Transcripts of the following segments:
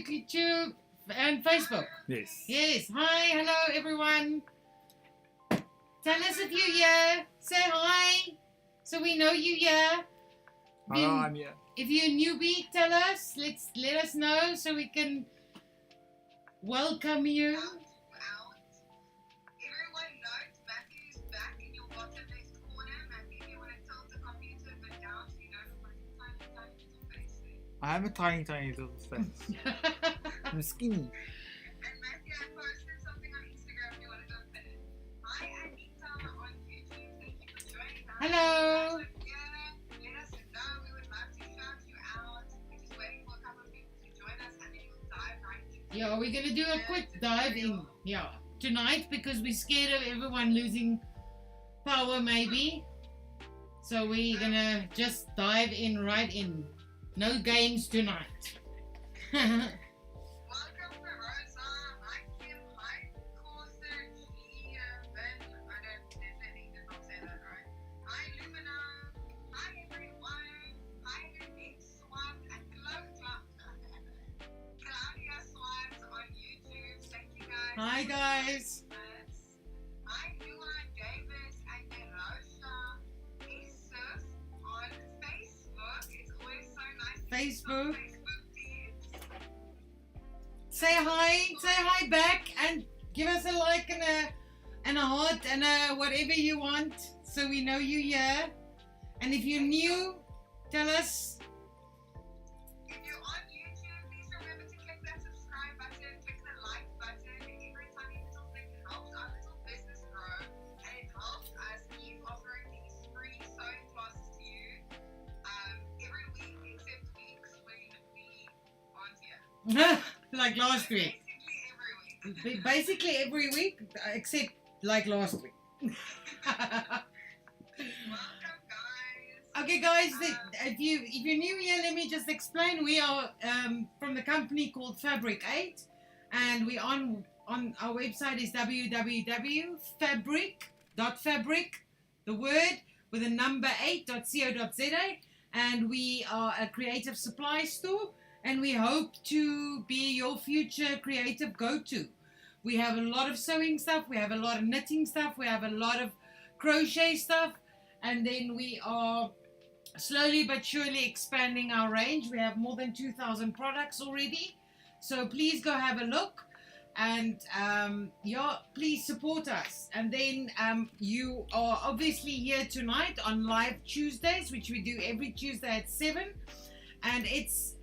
YouTube and Facebook. Yes. Yes. Hi, hello everyone. Tell us if you're here. Say hi, so we know you're here. Hello, I'm here. If you're a newbie, tell us. Let us know so we can welcome you. Everyone note, Matthew's back in your bottom left corner. Matthew, if you want to tilt the computer a bit down so you don't look like a tiny little face there. I have a tiny little face. I'm skinny. And Matthew, I posted something on Instagram if you want to go pin it. Hi, Anita on YouTube. Thank you for joining us. Hello. Let us know. We would love to shout you out. We're just waiting for a couple of people to join us and then we'll dive right into it. Yeah, we're gonna do a quick dive in. Yeah, tonight because we're scared of everyone losing power, maybe. So we're gonna just dive in right in. No games tonight. Welcome to Rosa. Hi, Kim. Hi, 𝐓𝐷𝐄𝐒𝐓. I did not say that right. Hi, Lumina. Hi, everyone. Hi, 𝐓𝐔𝐄𝐒𝐓 and Claudia Swans on YouTube. Thank you guys. Hi guys. Hi, Lua Davis and Rosha. Jesus on Facebook. It's always so nice to see you on Facebook. Facebook, dudes. Say hi back, and give us a like and a heart and a whatever you want, so we know you here. And if you're new, tell us. If you're on YouTube, please remember to click that subscribe button, click the like button. Every tiny little thing helps our little business grow, and it helps us keep offering these free sewing classes to you every week, except weeks when we aren't here. Like last week. Basically every week. Basically every week, except like last week. Welcome, guys. Okay, guys, if you're new here, let me just explain. We are from the company called Fabric8, and we on our website is www.fabric.fabric, the word with a number 8.co.za, and we are a creative supply store, and we hope to be your future creative go-to. We have a lot of sewing stuff, we have a lot of knitting stuff, we have a lot of crochet stuff, and then we are slowly but surely expanding our range. We have more than 2,000 products already, so please go have a look, and please support us. And then you are obviously here tonight on Live Tuesdays, which we do every Tuesday at 7, and it's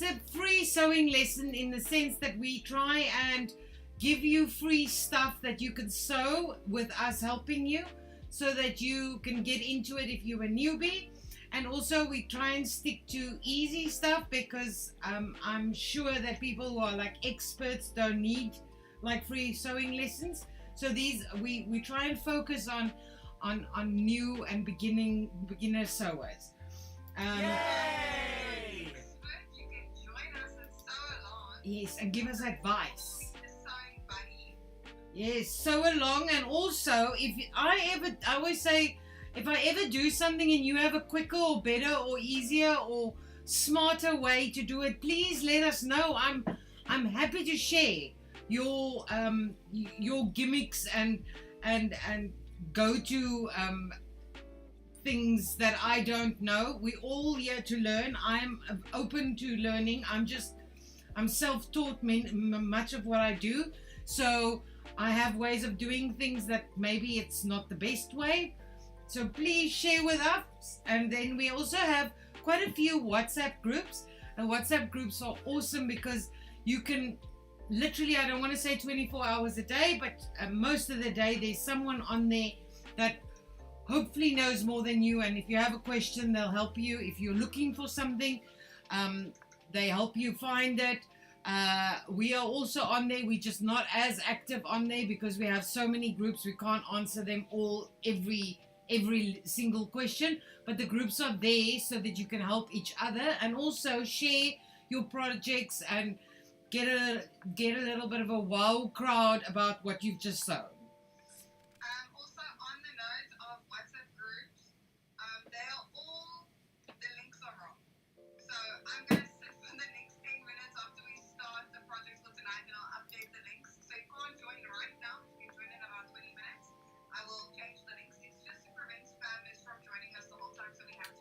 a free sewing lesson in the sense that we try and give you free stuff that you can sew with us helping you, so that you can get into it if you're a newbie. And also we try and stick to easy stuff, because I'm sure that people who are like experts don't need like free sewing lessons. So these we try and focus on new and beginner sewers. Yay! You can join us and sew along. Yes, and give us advice. With the sewing buddy. Yes, sew along. And also, I always say, if I ever do something and you have a quicker or better or easier or smarter way to do it, please let us know. I'm happy to share your gimmicks and go to things that I don't know. We're all here to learn. I'm open to learning. I'm self-taught much of what I do, so I have ways of doing things that maybe it's not the best way. So please share with us. And then we also have quite a few WhatsApp groups, and WhatsApp groups are awesome because you can literally, I don't want to say 24 hours a day, but most of the day there's someone on there that hopefully knows more than you, and if you have a question, they'll help you. If you're looking for something, they help you find it. We are also on there. We're just not as active on there because we have so many groups. We can't answer them all every single question, but the groups are there so that you can help each other and also share your projects and get a little bit of a wow crowd about what you've just sewn. Also, on the note of WhatsApp groups, they are all, the links are wrong. So I'm going to sit for the next 10 minutes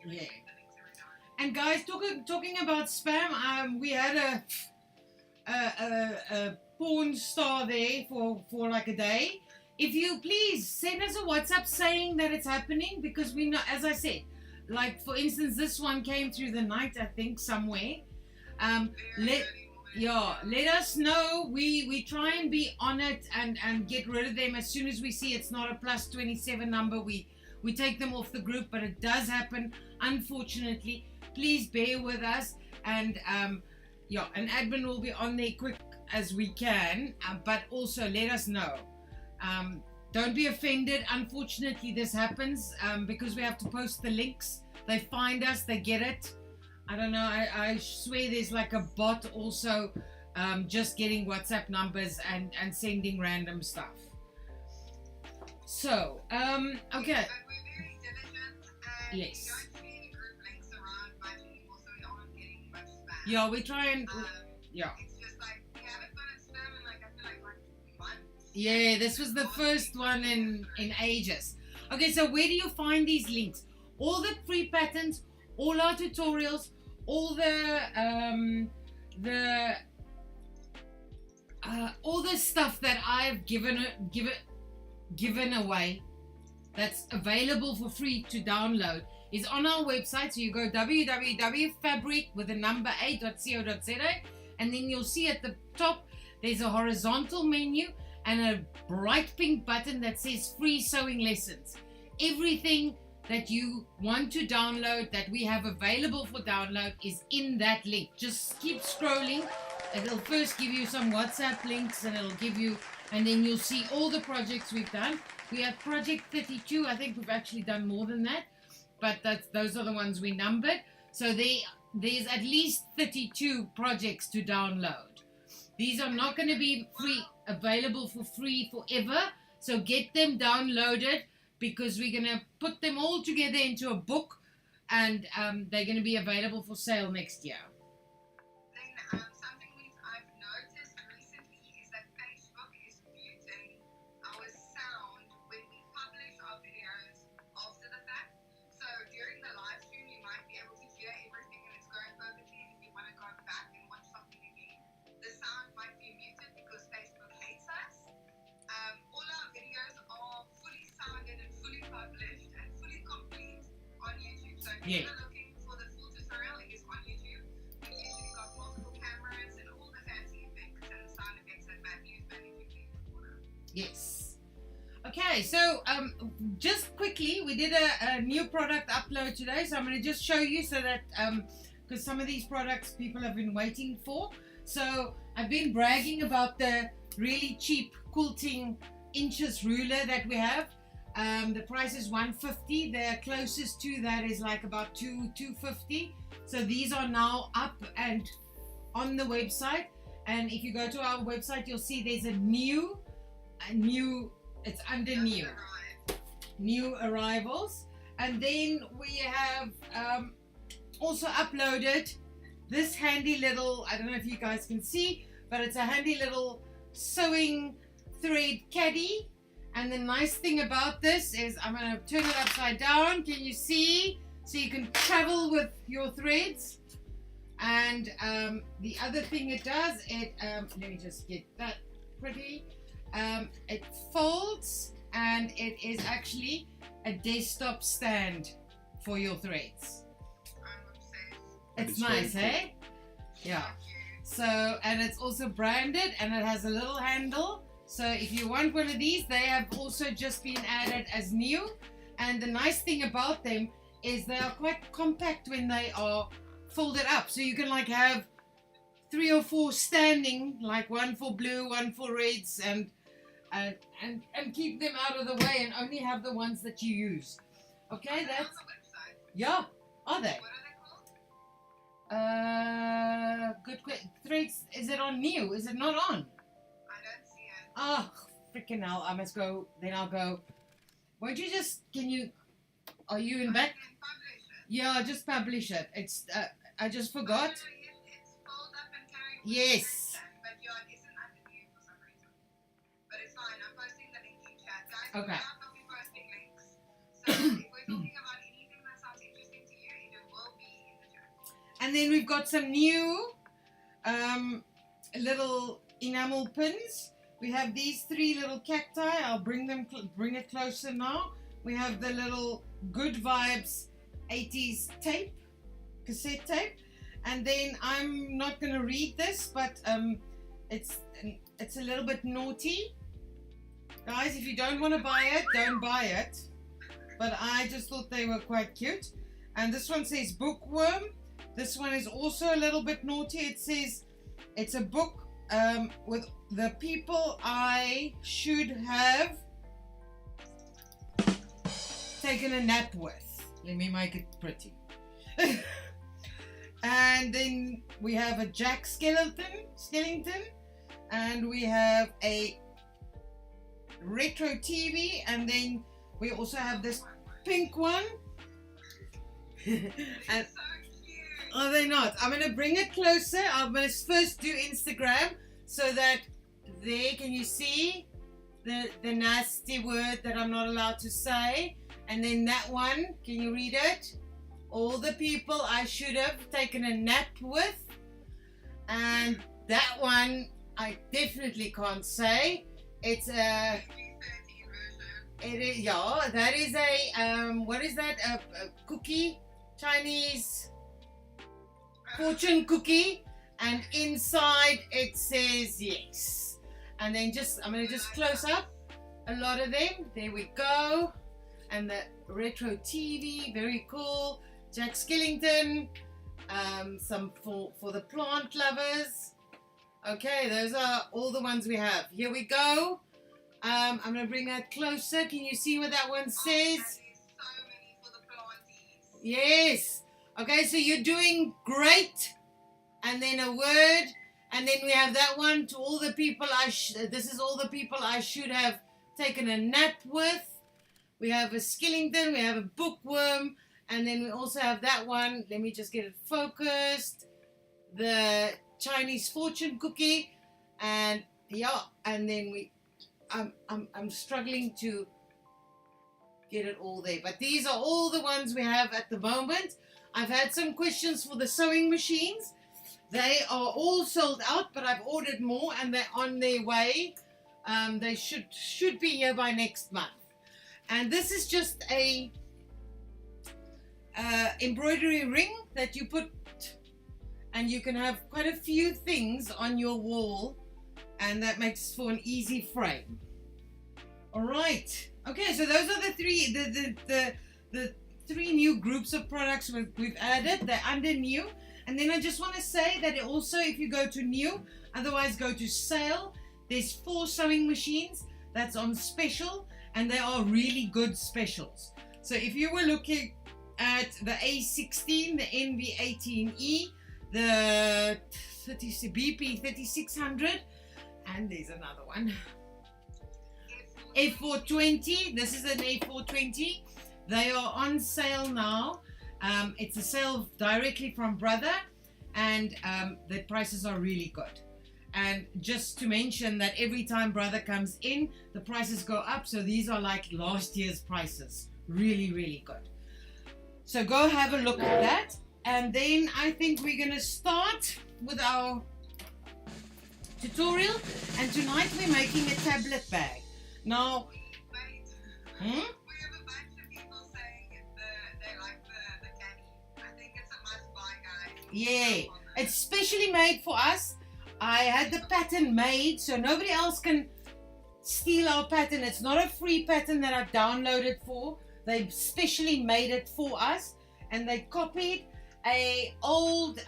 Every Yeah. week the links every now and then. And guys, talking about spam, we had a porn star there for like a day. If you please send us a WhatsApp saying that it's happening, because we know, as I said, like for instance, this one came through the night, I think, somewhere. Very Let early morning. let us know. We try and be on it and get rid of them as soon as we see it's not a plus 27 number. We take them off the group, but it does happen, unfortunately. Please bear with us, and an admin will be on there quick as we can, but also let us know. Don't be offended. Unfortunately, this happens because we have to post the links. They find us, they get it. I don't know, I swear there's like a bot also just getting WhatsApp numbers and sending random stuff. So, okay. But we're very diligent, and Yes. we don't see any group links around much anymore, so we aren't getting much spam. Yeah, we try and, It's just like, we haven't done a spam in like, I feel like months. yeah, this was the first one in ages. Okay, so where do you find these links? All the free patterns, all our tutorials, all the stuff that I've given away that's available for free to download is on our website. So you go www.fabric8.co.za, and then you'll see at the top there's a horizontal menu and a bright pink button that says free sewing lessons. Everything that you want to download, that we have available for download, is in that link. Just keep scrolling. It'll first give you some WhatsApp links, and it'll give you, and then you'll see all the projects we've done. We have project 32. I think we've actually done more than that, but those are the ones we numbered. So there's at least 32 projects to download. These are not going to be available for free forever. So get them downloaded, because we're going to put them all together into a book, and they're going to be available for sale next year. Then something I've noticed recently is that Facebook is muting our sound when we publish our videos after the fact. So during the live stream, you might be able to hear everything and it's going perfectly. And if you want to go back and watch something again, the sound might be muted because Facebook hates us. All our videos are fully sounded and fully published and fully complete on YouTube. So if Yeah. you're looking for the full tutorial, it is on YouTube. We've usually got multiple cameras and all the fancy effects and sound effects that Matthew's managing to order. Yes. Okay, so just quickly, we did a new product upload today, so I'm going to just show you, so that because some of these products people have been waiting for. So I've been bragging about the really cheap quilting inches ruler that we have. The price is $150. The closest to that is like about $250. So these are now up and on the website. And if you go to our website, you'll see there's a new. It's under new arrivals. And then we have also uploaded this handy little, I don't know if you guys can see, but it's a handy little sewing thread caddy. And the nice thing about this is, I'm going to turn it upside down. Can you see? So you can travel with your threads. And the other thing it does, let me just get that pretty. It folds, and it is actually a desktop stand for your threads. I'm obsessed. That It's is very nice, cool. eh? Yeah. So, and it's also branded, and it has a little handle. So if you want one of these, they have also just been added as new. And the nice thing about them is they are quite compact when they are folded up. So you can like have 3 or 4 standing, like one for blue, one for reds, and keep them out of the way, and only have the ones that you use. Okay, They're that's, on the website. yeah, are they? What are they called? Good question. Threads, is it on new? Is it not on? I don't see it. Oh, freaking hell. I must go. Then I'll go. Won't you just, are you in back? I can publish it. Yeah, just publish it. It's, I just forgot. No, it's fold up and carry with Yes. the but yeah, it isn't under new for some reason. But it's fine. I'm posting the link in chat. Guys, Okay. we're not going to be posting links. So if we're talking about anything that sounds interesting to you, And then we've got some new little enamel pins. We have these 3 little cacti. I'll bring it closer now. We have the little Good Vibes 80s tape, cassette tape. And then I'm not going to read this, but it's a little bit naughty. Guys, if you don't want to buy it, don't buy it. But I just thought they were quite cute. And this one says bookworm. This one is also a little bit naughty. It says it's a book with the people I should have taken a nap with. Let me make it pretty. And then we have a Jack Skellington, and we have a retro TV, and then we also have this pink one. And are they not? I'm going to bring it closer. I'm going to first do Instagram so that there, can you see the nasty word that I'm not allowed to say? And then that one, can you read it? All the people I should have taken a nap with. And that one I definitely can't say. It's a... It is, yeah, that is a, what is that? A cookie, Chinese fortune cookie. And inside it says yes. And then I'm going to just close up a lot of them. There we go. And the retro TV, very cool. Jack Skellington, some for the plant lovers. Okay, those are all the ones we have. Here we go. I'm going to bring that closer. Can you see what that one says? So many for the planties. Yes. Okay, so you're doing great. And then a word. And then we have that one to all the people this is all the people I should have taken a nap with. We have a Skellington, we have a bookworm, and then we also have that one. Let me just get it focused. The Chinese fortune cookie, and yeah, and then I'm struggling to get it all there. But these are all the ones we have at the moment. I've had some questions for the sewing machines. They are all sold out, but I've ordered more, and they're on their way. They should be here by next month. And this is just a embroidery ring that you put, and you can have quite a few things on your wall, and that makes for an easy frame. All right. Okay, so those are the three new groups of products we've added. They're under new. And then I just want to say that also, if you go to new, otherwise go to sale, there's 4 sewing machines that's on special, and they are really good specials. So if you were looking at the A16, the NV18E, the BP 3600, and there's another one, F420, this is an A420, they are on sale now. It's a sale directly from Brother, and the prices are really good. And just to mention that every time Brother comes in, the prices go up. So these are like last year's prices. Really, really good. So go have a look at that. And then I think we're going to start with our tutorial. And tonight we're making a tablet bag. Now, We have a bunch of people saying they like the Caddy. I think it's a must buy, guys. yeah, it's specially made for us. I had the pattern made so nobody else can steal our pattern. It's not a free pattern that I've downloaded for. They specially made it for us, and they copied a old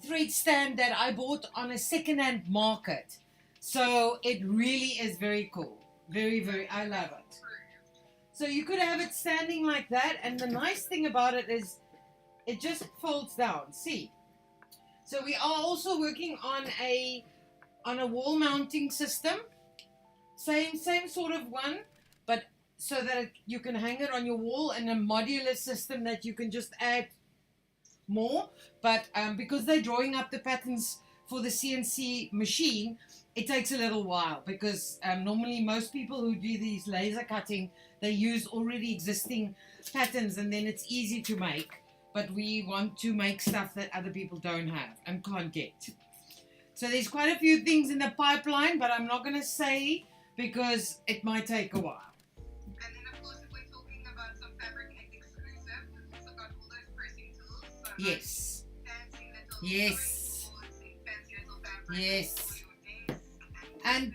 thread stand that I bought on a second-hand market. So it really is very cool. Very, very, I love it. So you could have it standing like that, and the nice thing about it is it just folds down. See? So we are also working on a wall mounting system. Same sort of one, but so that you can hang it on your wall, and a modular system that you can just add more. But because they're drawing up the patterns for the CNC machine, it takes a little while, because normally most people who do these laser cutting, they use already existing patterns, and then it's easy to make but we want to make stuff that other people don't have and can't get. So there's quite a few things in the pipeline, but I'm not going to say because it might take a while. And then, of course, if we're talking about some Fabric8 exclusive, we've also got all those pressing tools. So Yes. fancy little Yes. boards and fancy little fabrics Yes. for your desk And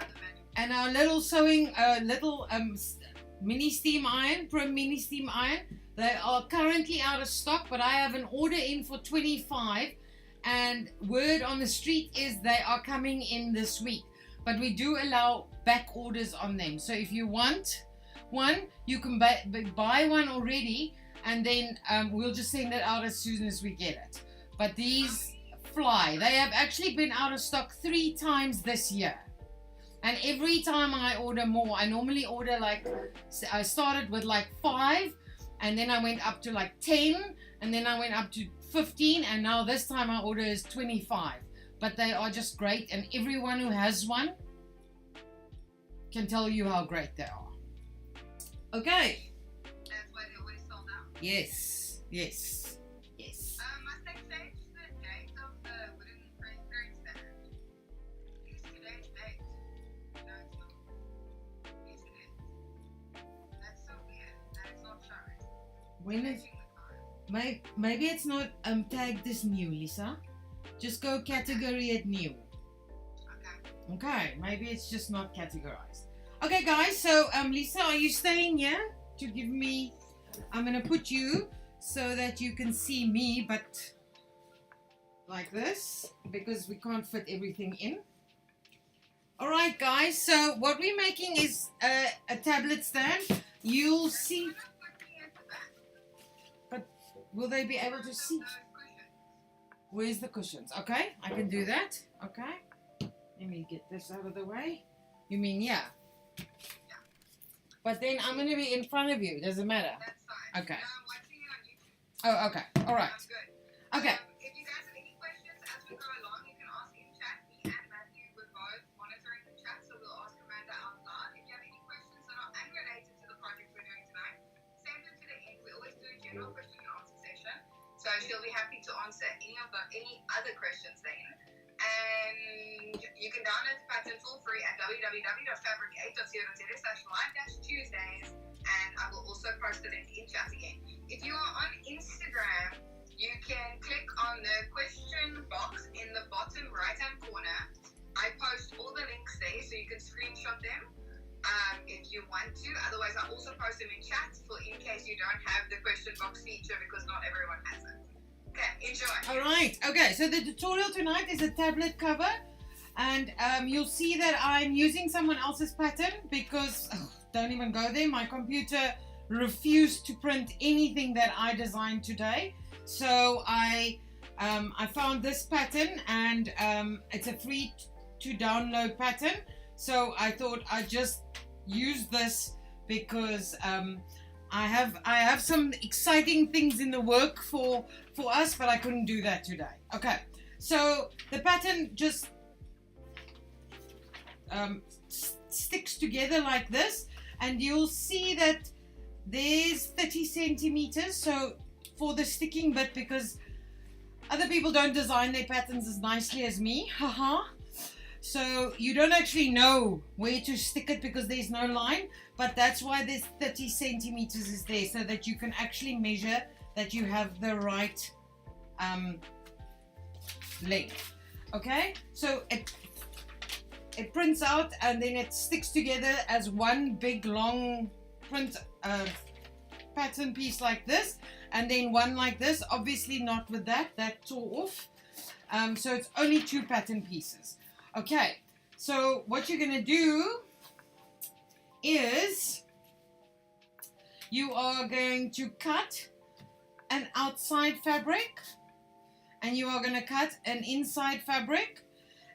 other manual. And our little sewing, mini steam iron, Prim mini steam iron, they are currently out of stock, but I have an order in for 25, and word on the street is they are coming in this week. But we do allow back orders on them. So if you want one, you can buy one already, and then we'll just send it out as soon as we get it. But these fly. They have actually been out of stock 3 times this year. And every time I order more, I normally order I started with 5, and then I went up to 10, and then I went up to 15, and now this time my order is 25. But they are just great, and everyone who has one can tell you how great they are. Okay. That's why they always sold out. Yes, yes, yes. Must I change the date of the wooden throwing stand? Is today's date? No, it's not. Yes, it is. That's so weird. That is not showing. When is Changing the time. maybe it's not tagged as new, Lisa. Just go category it new. Okay. Okay, maybe it's just not categorized. Okay, guys, so Lisa, are you staying here to give me? I'm gonna put you so that you can see me, but like this, because we can't fit everything in. All right, guys, so what we're making is a tablet stand. You'll see, but will they be able to see? Where's the cushions? Okay, I can do that. Okay, let me get this out of the way. You mean, yeah. But then I'm going to be in front of you. Doesn't matter. That's fine. Okay. I'm watching it on YouTube. Oh, okay. All right. Sounds good. Okay. If you guys have any questions as we go along, you can ask in chat. Me and Matthew, we're both monitoring the chat, so we'll ask Amanda out loud. If you have any questions that are unrelated to the project we're doing tonight, send them to the end. We always do a general question and answer session, so she'll be happy to answer any other questions then. And you can download the pattern for free at www.fabric8.co.za/live-tuesdays, and I will also post the link in chat again. If you are on Instagram, you can click on the question box in the bottom right hand corner. I post all the links there, so you can screenshot them if you want to. Otherwise, I also post them in chat for in case you don't have the question box feature, because not everyone has it. Okay, enjoy. All right. Okay, so the tutorial tonight is a tablet cover, and you'll see that I'm using someone else's pattern because, don't even go there, my computer refused to print anything that I designed today. So I found this pattern, and it's a free to download pattern. So I thought I'd just use this because I have some exciting things in the work for us, but I couldn't do that today. Okay, so the pattern just sticks together like this, and you'll see that there's 30 centimeters. So for the sticking bit, because other people don't design their patterns as nicely as me, haha. So you don't actually know where to stick it because there's no line, but that's why there's 30 centimeters is there, so that you can actually measure that you have the right length. Okay, so it prints out and then it sticks together as one big long print pattern piece like this, and then one like this. Obviously not with that tore off. So it's only 2 pattern pieces. Okay, so what you're going to do is you are going to cut an outside fabric, and you are going to cut an inside fabric,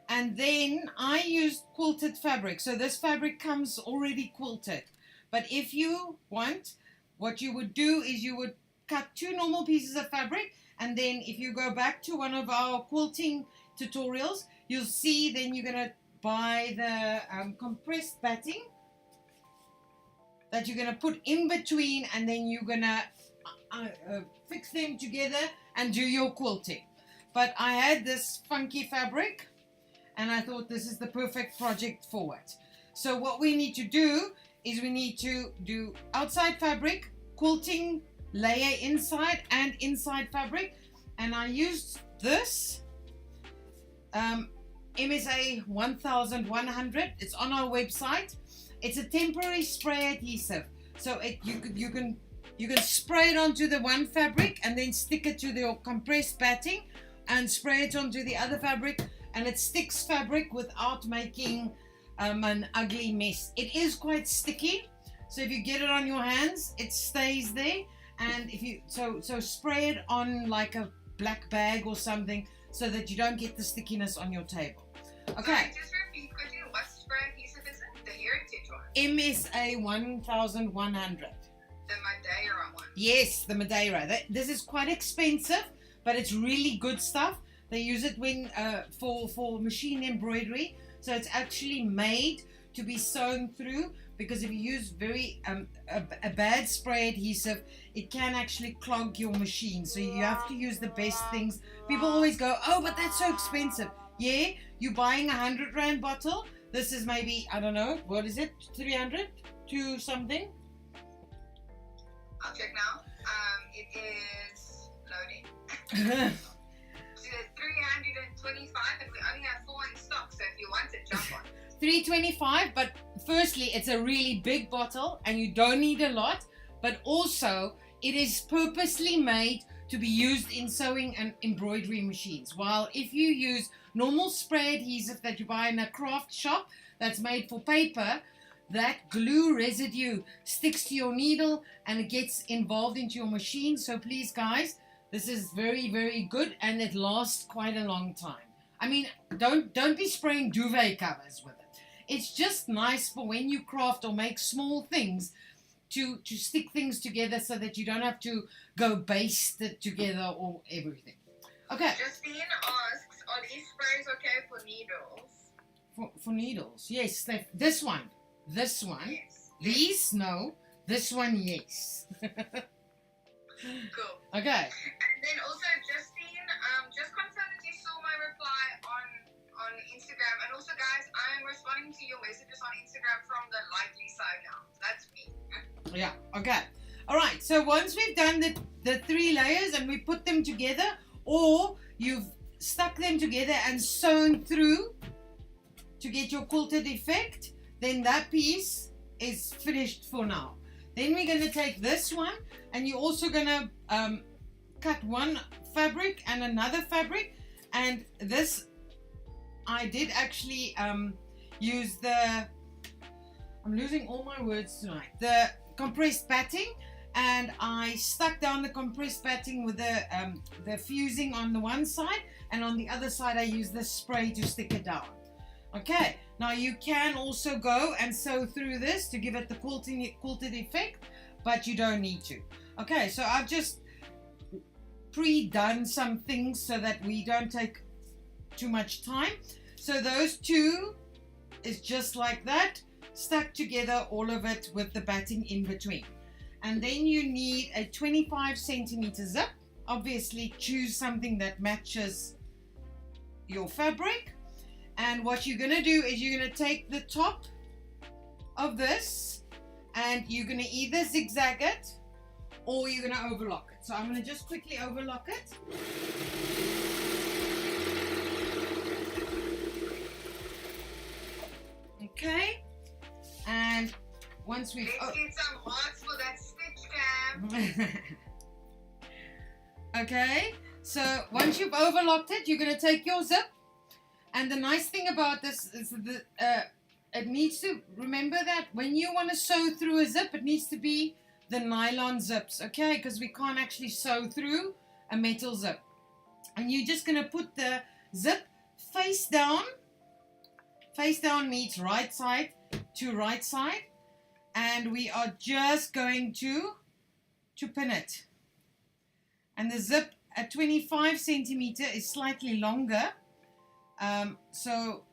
and then I used quilted fabric. So this fabric comes already quilted, but if you want, what you would do is you would cut 2 normal pieces of fabric, and then if you go back to one of our quilting tutorials, you'll see then you're going to buy the compressed batting that you're going to put in between, and then you're going to fix them together and do your quilting. But I had this funky fabric and I thought this is the perfect project for it. So what we need to do is we need to do outside fabric, quilting layer inside and inside fabric, and I used this MSA 1100. It's on our website. It's a temporary spray adhesive, so you can spray it onto the one fabric and then stick it to your compressed batting and spray it onto the other fabric, and it sticks fabric without making an ugly mess. It is quite sticky, so if you get it on your hands, it stays there. And if you so spray it on like a black bag or something so that you don't get the stickiness on your table. Okay. Just repeat quickly, what spray adhesive is it? The Heritage one? MSA 1100. The Madeira one? Yes, the Madeira. This is quite expensive, but it's really good stuff. They use it when for machine embroidery, so it's actually made to be sewn through, because if you use very a bad spray adhesive, it can actually clog your machine. So you have to use the best things. People always go, oh, but that's so expensive. Yeah, you're buying a 100 Rand bottle. This is maybe, I don't know, what is it, 300 to something? I'll check now. It is loading. 325, and we only have 4 in stock, so if you want it, jump on. 325, but firstly, it's a really big bottle and you don't need a lot, but also it is purposely made to be used in sewing and embroidery machines. While if you use normal spray adhesive that you buy in a craft shop that's made for paper, that glue residue sticks to your needle and it gets involved into your machine. So please guys, this is very, very good and it lasts quite a long time. I mean, don't be spraying duvet covers with it. It's just nice for when you craft or make small things to stick things together so that you don't have to go baste it together or everything. Okay. Justine asks, are these sprays okay for needles? For needles, yes. This one. Yes. These, no. This one, yes. Cool. Okay. And then also, Justine, just confirm that you saw my reply on Instagram. And also, guys, I am responding to your messages on Instagram from the likely side now. That's me. Yeah, okay. All right, so once we've done the 3 layers and we put them together, or you've stuck them together and sewn through to get your quilted effect, then that piece is finished for now. Then we're going to take this one, and you're also going to cut one fabric and another fabric. And this, I did actually use the, I'm losing all my words tonight, the compressed batting, and I stuck down the compressed batting with the fusing on the one side, and on the other side I used the spray to stick it down. Okay, now you can also go and sew through this to give it the quilted effect, but you don't need to. Okay, so I've just pre-done some things so that we don't take too much time. So those 2 is just like that, stuck together, all of it with the batting in between. And then you need a 25 centimeter zip. Obviously choose something that matches your fabric. And what you're going to do is you're going to take the top of this and you're going to either zigzag it or you're going to overlock it. So I'm going to just quickly overlock it. Okay. And once we've... Let's get some hearts for that stitch cam. Okay. So once you've overlocked it, you're going to take your zip. And the nice thing about this is that it needs to, remember that when you want to sew through a zip, it needs to be the nylon zips, okay? Because we can't actually sew through a metal zip. And you're just going to put the zip face down. Face down means right side to right side. And we are just going to pin it. And the zip at 25 centimeter is slightly longer. So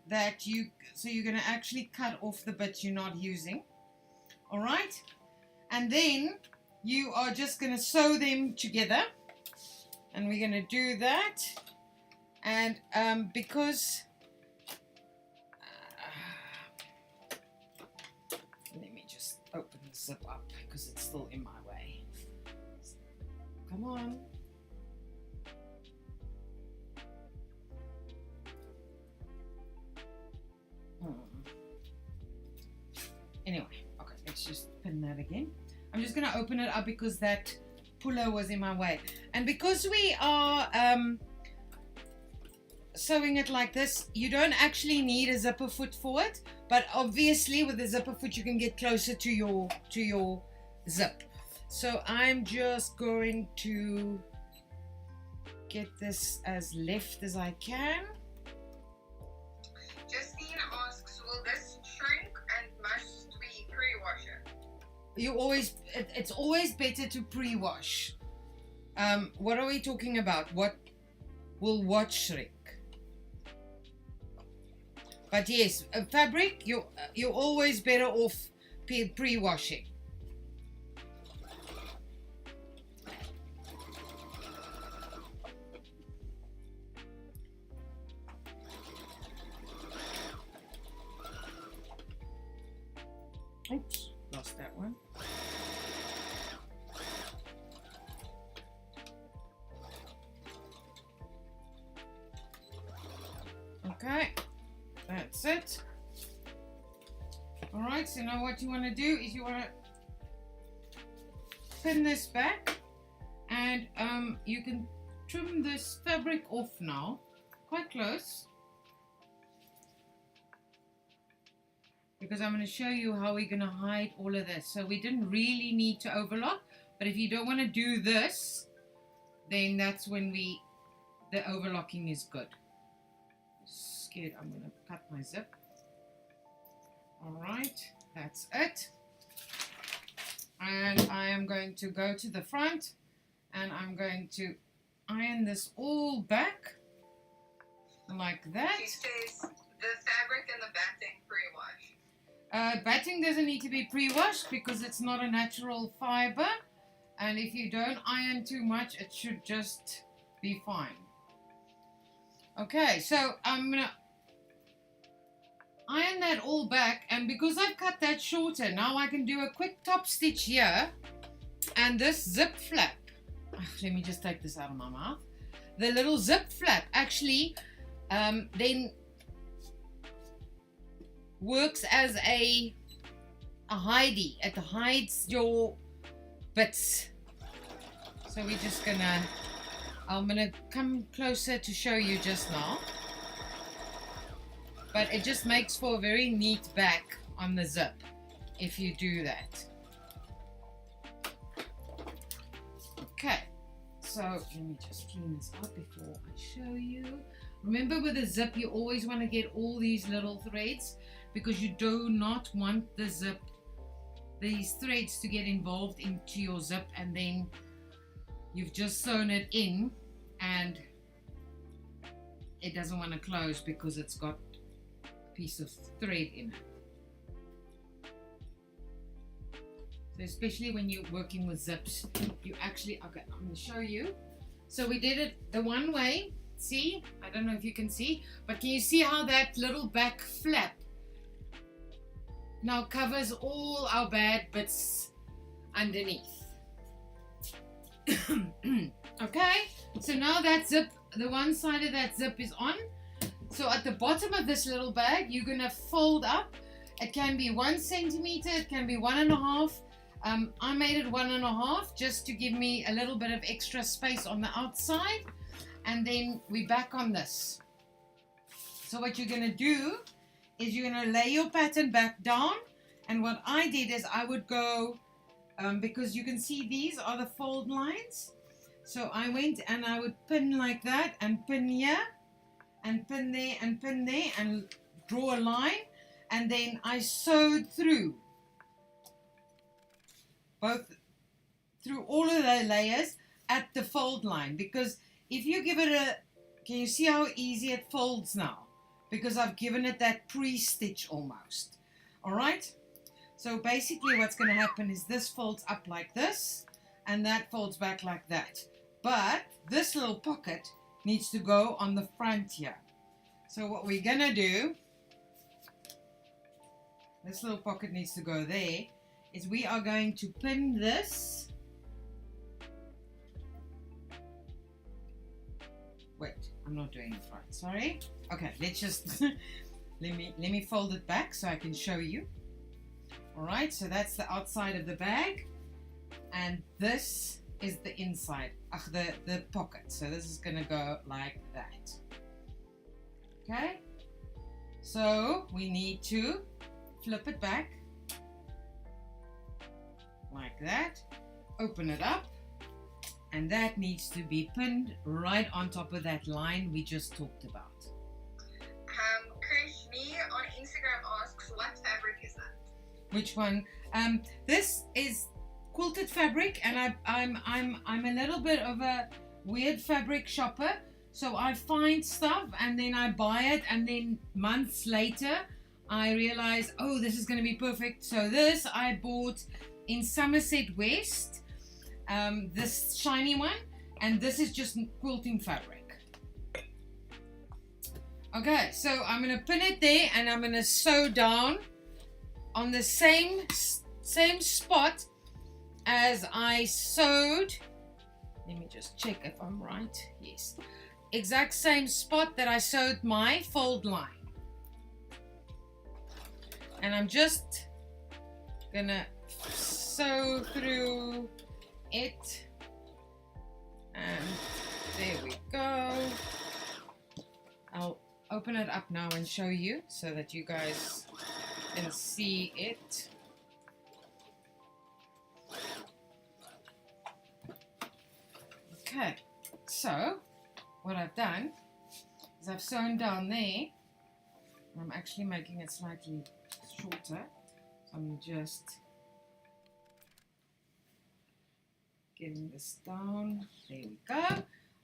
you're going to actually cut off the bit you're not using. All right. And then you are just going to sew them together, and we're going to do that. And because let me just open the zip up because it's still in my way. Come on. Anyway, okay, let's just pin that again. I'm just going to open it up because that puller was in my way. And because we are sewing it like this, you don't actually need a zipper foot for it, but obviously with the zipper foot you can get closer to your zip. So I'm just going to get this as left as I can. Justine asks, will this shrink and must we pre-wash it? It's always better to pre-wash. What are we talking about? What will what shrink? But yes, fabric, you're always better off pre-washing. Oops, lost that one. Okay, that's it. All right, so now what you want to do is you want to pin this back, and you can trim this fabric off now, quite close, because I'm going to show you how we're going to hide all of this. So we didn't really need to overlock, but if you don't want to do this, then that's when the overlocking is good. Scared I'm going to cut my zip. All right, that's it. And I am going to go to the front, and I'm going to iron this all back like that. She says the fabric and the batting pre-wash. Batting doesn't need to be pre-washed because it's not a natural fiber, and if you don't iron too much, it should just be fine. Okay, so I'm gonna iron that all back, and because I've cut that shorter, now I can do a quick top stitch here, and this zip flap, let me just take this out of my mouth, the little zip flap actually then works as a hidey. It hides your bits. So we're just gonna, I'm gonna come closer to show you just now, but it just makes for a very neat back on the zip if you do that. Okay, so let me just clean this up before I show you. Remember, with a zip you always want to get all these little threads, because you do not want the zip, these threads, to get involved into your zip, and then you've just sewn it in and it doesn't want to close because it's got a piece of thread in it. So especially when you're working with zips, you actually, okay, I'm going to show you. So we did it the one way. See, I don't know if you can see, but can you see how that little back flap now covers all our bad bits underneath? Okay, so now that zip, the one side of that zip is on. So at the bottom of this little bag, you're gonna fold up. It can be 1 centimeter, it can be 1.5. I made it 1.5 just to give me a little bit of extra space on the outside, and then we back on this. So what you're gonna do is you're gonna lay your pattern back down, and what I did is I would go, because you can see these are the fold lines, so I went and I would pin like that, and pin here, and pin there, and pin there, and draw a line, and then I sewed through through all of the layers at the fold line, because if you give it a, can you see how easy it folds now? Because I've given it that pre-stitch almost. All right, so basically what's going to happen is this folds up like this, and that folds back like that. But this little pocket needs to go on the front here. So what we're gonna do, this little pocket needs to go there, is we are going to pin this. Wait, I'm not doing it right, sorry. Okay, let's just let me fold it back so I can show you. Alright, so that's the outside of the bag, and this is the inside, the pocket. So this is gonna go like that. Okay, so we need to flip it back like that, open it up, and that needs to be pinned right on top of that line we just talked about. Krishni on Instagram asks, what fabric is that? Which one? This is quilted fabric, and I'm a little bit of a weird fabric shopper. So I find stuff and then I buy it, and then months later I realize, oh, this is going to be perfect. So this I bought in Somerset West, this shiny one, and this is just quilting fabric. Okay, so I'm going to pin it there, and I'm going to sew down on the same spot as I sewed. Let me just check if I'm right. Yes, exact same spot that I sewed my fold line. And I'm just gonna sew through it, and there we go. I'll open it up now and show you so that you guys can see it. Okay, so what I've done is I've sewn down there. I'm actually making it slightly shorter, so I'm just getting this down. There we go.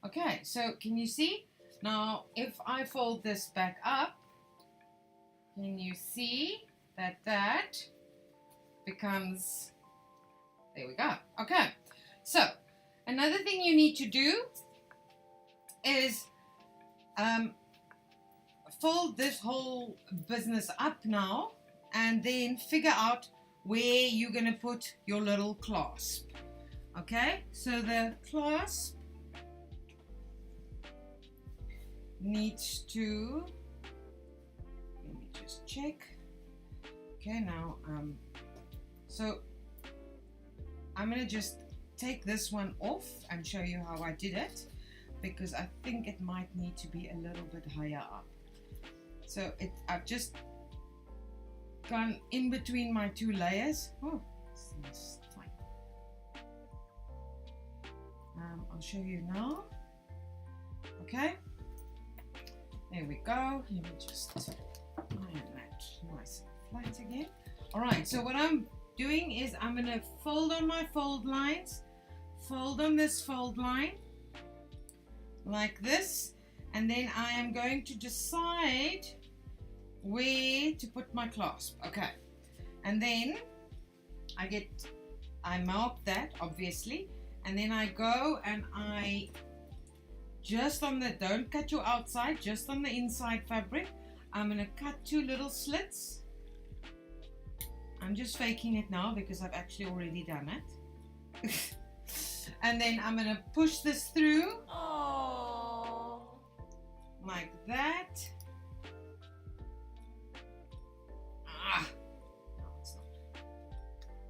Okay, so can you see? Now if I fold this back up, can you see that that becomes, there we go. Okay, so another thing you need to do is fold this whole business up now, and then figure out where you're going to put your little clasp. Okay, so the clasp needs to, let me just check. Okay, now so I'm going to just take this one off and show you how I did it, because I think it might need to be a little bit higher up. So I've just gone in between my two layers. Oh, this is fine. I'll show you now. Okay, there we go. Let me just iron that nice and flat again. All right, so what I'm doing is I'm going to fold on my fold lines, fold on this fold line like this, and then I am going to decide where to put my clasp. Okay, and then I mark that obviously, and then I go and I just on the, don't cut your outside, just on the inside fabric, I'm going to cut two little slits. I'm just faking it now because I've actually already done it. And then I'm going to push this through. Aww. Like that. No, it's not.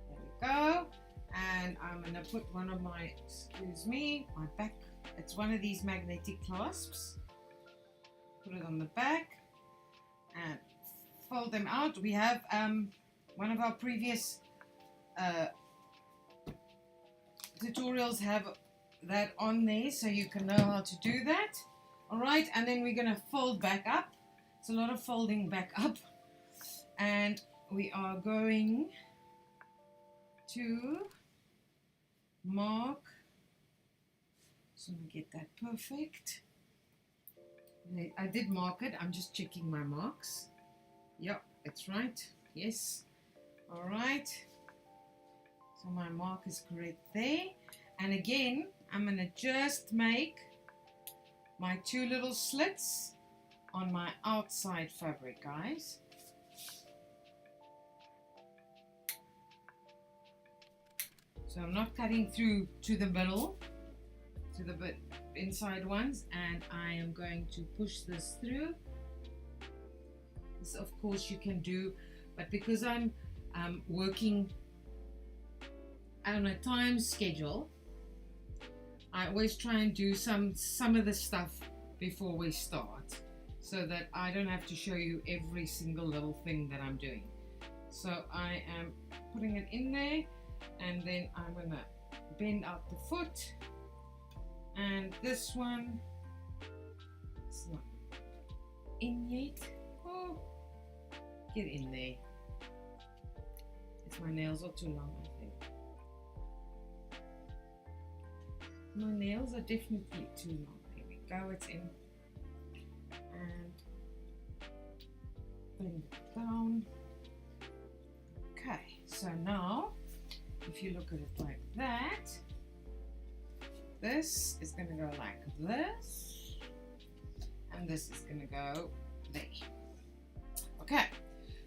There we go. And I'm going to put one of my, excuse me, my back. It's one of these magnetic clasps. Put it on the back and fold them out. We have one of our previous tutorials have that on there, so you can know how to do that. All right, and then we're going to fold back up. It's a lot of folding back up, and we are going to mark. So we get that perfect. I did mark it. I'm just checking my marks. Yep, it's right. Yes. All right. So my mark is correct there. And again, I'm going to just make my 2 little slits on my outside fabric, guys. So I'm not cutting through to the middle, to the inside ones, and I am going to push this through. This, of course, you can do, but because I'm working on a time schedule, I always try and do some of the stuff before we start, so that I don't have to show you every single little thing that I'm doing. So I am putting it in there, and then I'm gonna bend out the foot, and this one is not in yet. Oh, get in there. If my nails are too long, I think. My nails are definitely too long. There we go, it's in. And bend it down. Okay, so now if you look at it like that, this is going to go like this, and this is going to go there. Okay,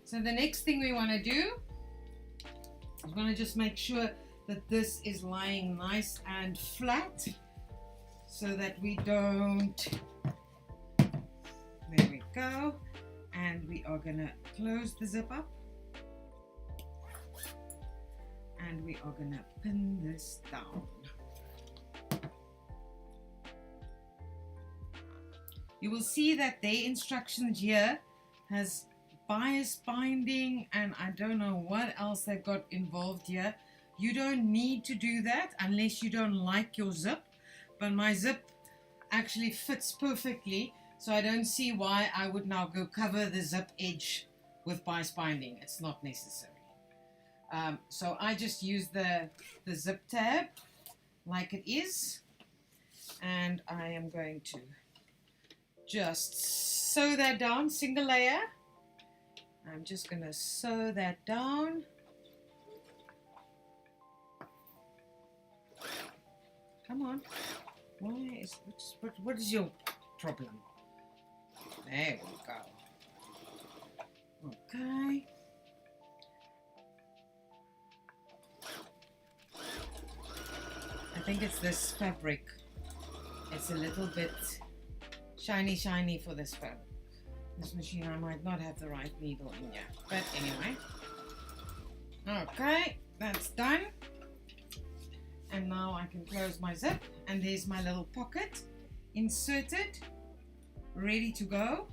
so the next thing we want to do is want to just make sure that this is lying nice and flat, so that we don't, there we go, and we are going to close the zip up. And we are going to pin this down. You will see that their instructions here has bias binding, and I don't know what else they've got involved here. You don't need to do that unless you don't like your zip, but my zip actually fits perfectly, so I don't see why I would now go cover the zip edge with bias binding. It's not necessary. So I just use the zip tab like it is, and I am going to just sew that down, single layer. I'm just going to sew that down. Come on. Why is what is your problem? There we go. Okay. I think it's this fabric. It's a little bit shiny for this fabric. This machine, I might not have the right needle in here, but anyway. Okay, that's done. And now I can close my zip, and there's my little pocket inserted, ready to go.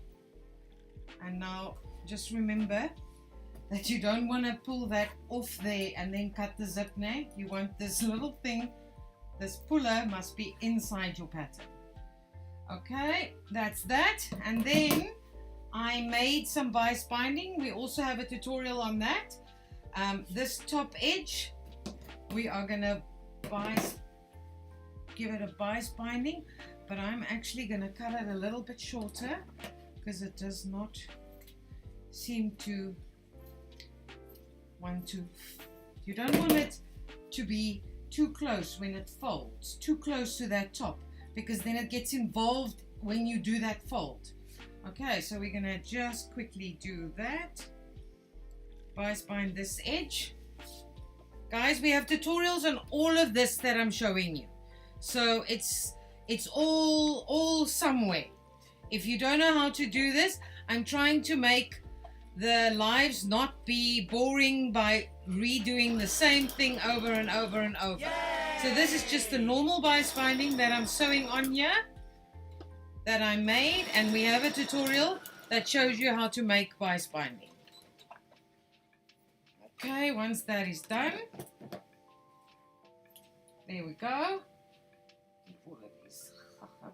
And now just remember that you don't want to pull that off there and then cut the zip neck. You want this little thing, this puller must be inside your pattern. Okay, that's that. And then I made some bias binding. We also have a tutorial on that. This top edge, we are gonna give it a bias binding, but I'm actually gonna cut it a little bit shorter because it does not seem to want to. You don't want it to be too close when it folds, too close to that top, because then it gets involved when you do that fold. Okay, so we're gonna just quickly do that. Bias bind this edge. Guys, we have tutorials on all of this that I'm showing you. So it's all somewhere. If you don't know how to do this, I'm trying to make the lives not be boring by redoing the same thing over and over and over. Yay! So this is just the normal bias binding that I'm sewing on here, that I made, and we have a tutorial that shows you how to make bias binding. Okay, once that is done, there we go. All of these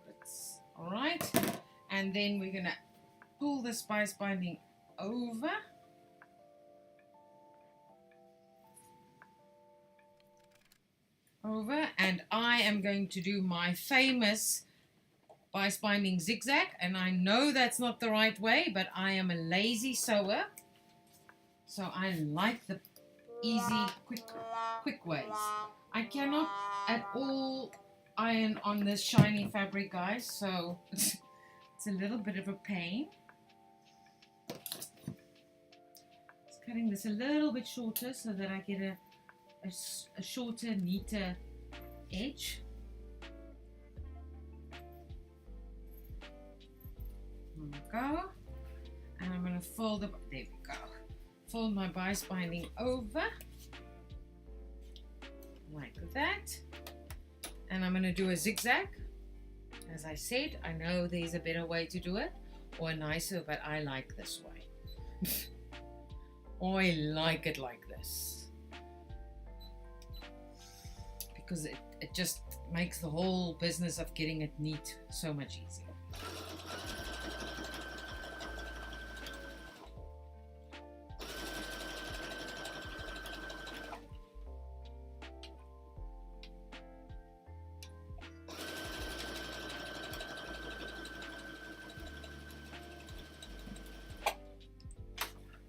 bits. All right, and then we're gonna pull this bias binding over. And I am going to do my famous bias binding zigzag, and I know that's not the right way, but I am a lazy sewer, so I like the easy quick ways I cannot at all iron on this shiny fabric, guys, so it's a little bit of a pain. Just cutting this a little bit shorter so that I get a shorter, neater edge. There we go. And I'm going to fold there we go. Fold my bias binding over like that. And I'm going to do a zigzag. As I said, I know there's a better way to do it, or nicer, but I like this way. I like it like this. Because it just makes the whole business of getting it neat so much easier.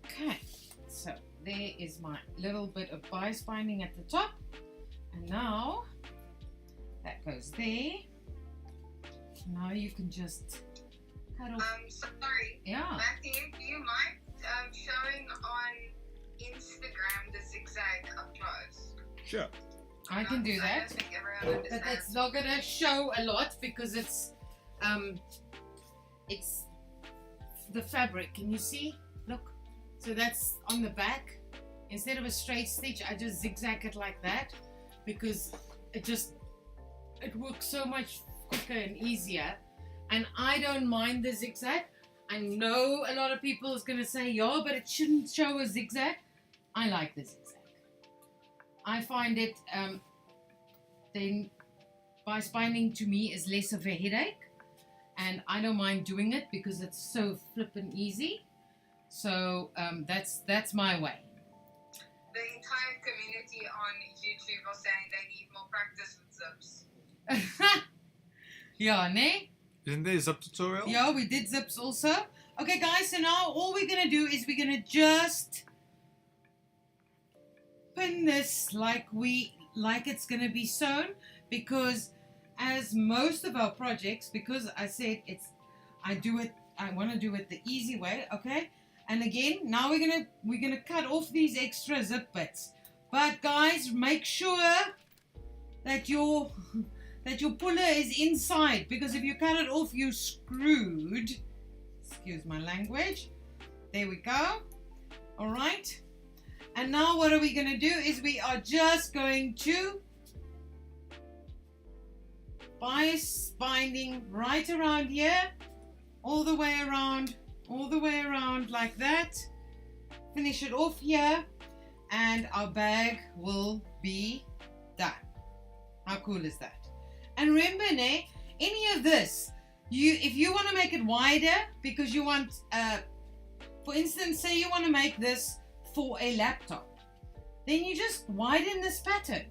Okay, so there is my little bit of bias binding at the top. And now that goes there. Now you can just cut off. Sorry. Yeah. Matthew, do you mind showing on Instagram the zigzag up close? Sure. I can do I that. don't think everyone But understands. it's not gonna show a lot because it's the fabric. Can you see? Look. So that's on the back. Instead of a straight stitch, I just zigzag it like that because it works so much quicker and easier. And I don't mind the zigzag. I know a lot of people is gonna say, yeah, but it shouldn't show a zigzag. I like the zigzag. I find it then bias binding to me is less of a headache, and I don't mind doing it because it's so flippin' easy. So that's my way. The entire community on YouTube are saying they need more practice with zips. Yeah, ne? Isn't there a zip tutorial? Yeah, we did zips also. Okay, guys, so now all we're gonna do is we're gonna just pin this like it's gonna be sewn, because as most of our projects, because I said I want to do it the easy way, okay? And again, now we're gonna cut off these extra zip bits. But guys, make sure that your puller is inside, because if you cut it off, you're screwed. Excuse my language. There we go. All right. And now what are we going to do is we are just going to bias binding right around here, all the way around like that. Finish it off here, and our bag will be done. How cool is that? And remember, any of this, if you want to make it wider, because you want, for instance, say you want to make this for a laptop, then you just widen this pattern.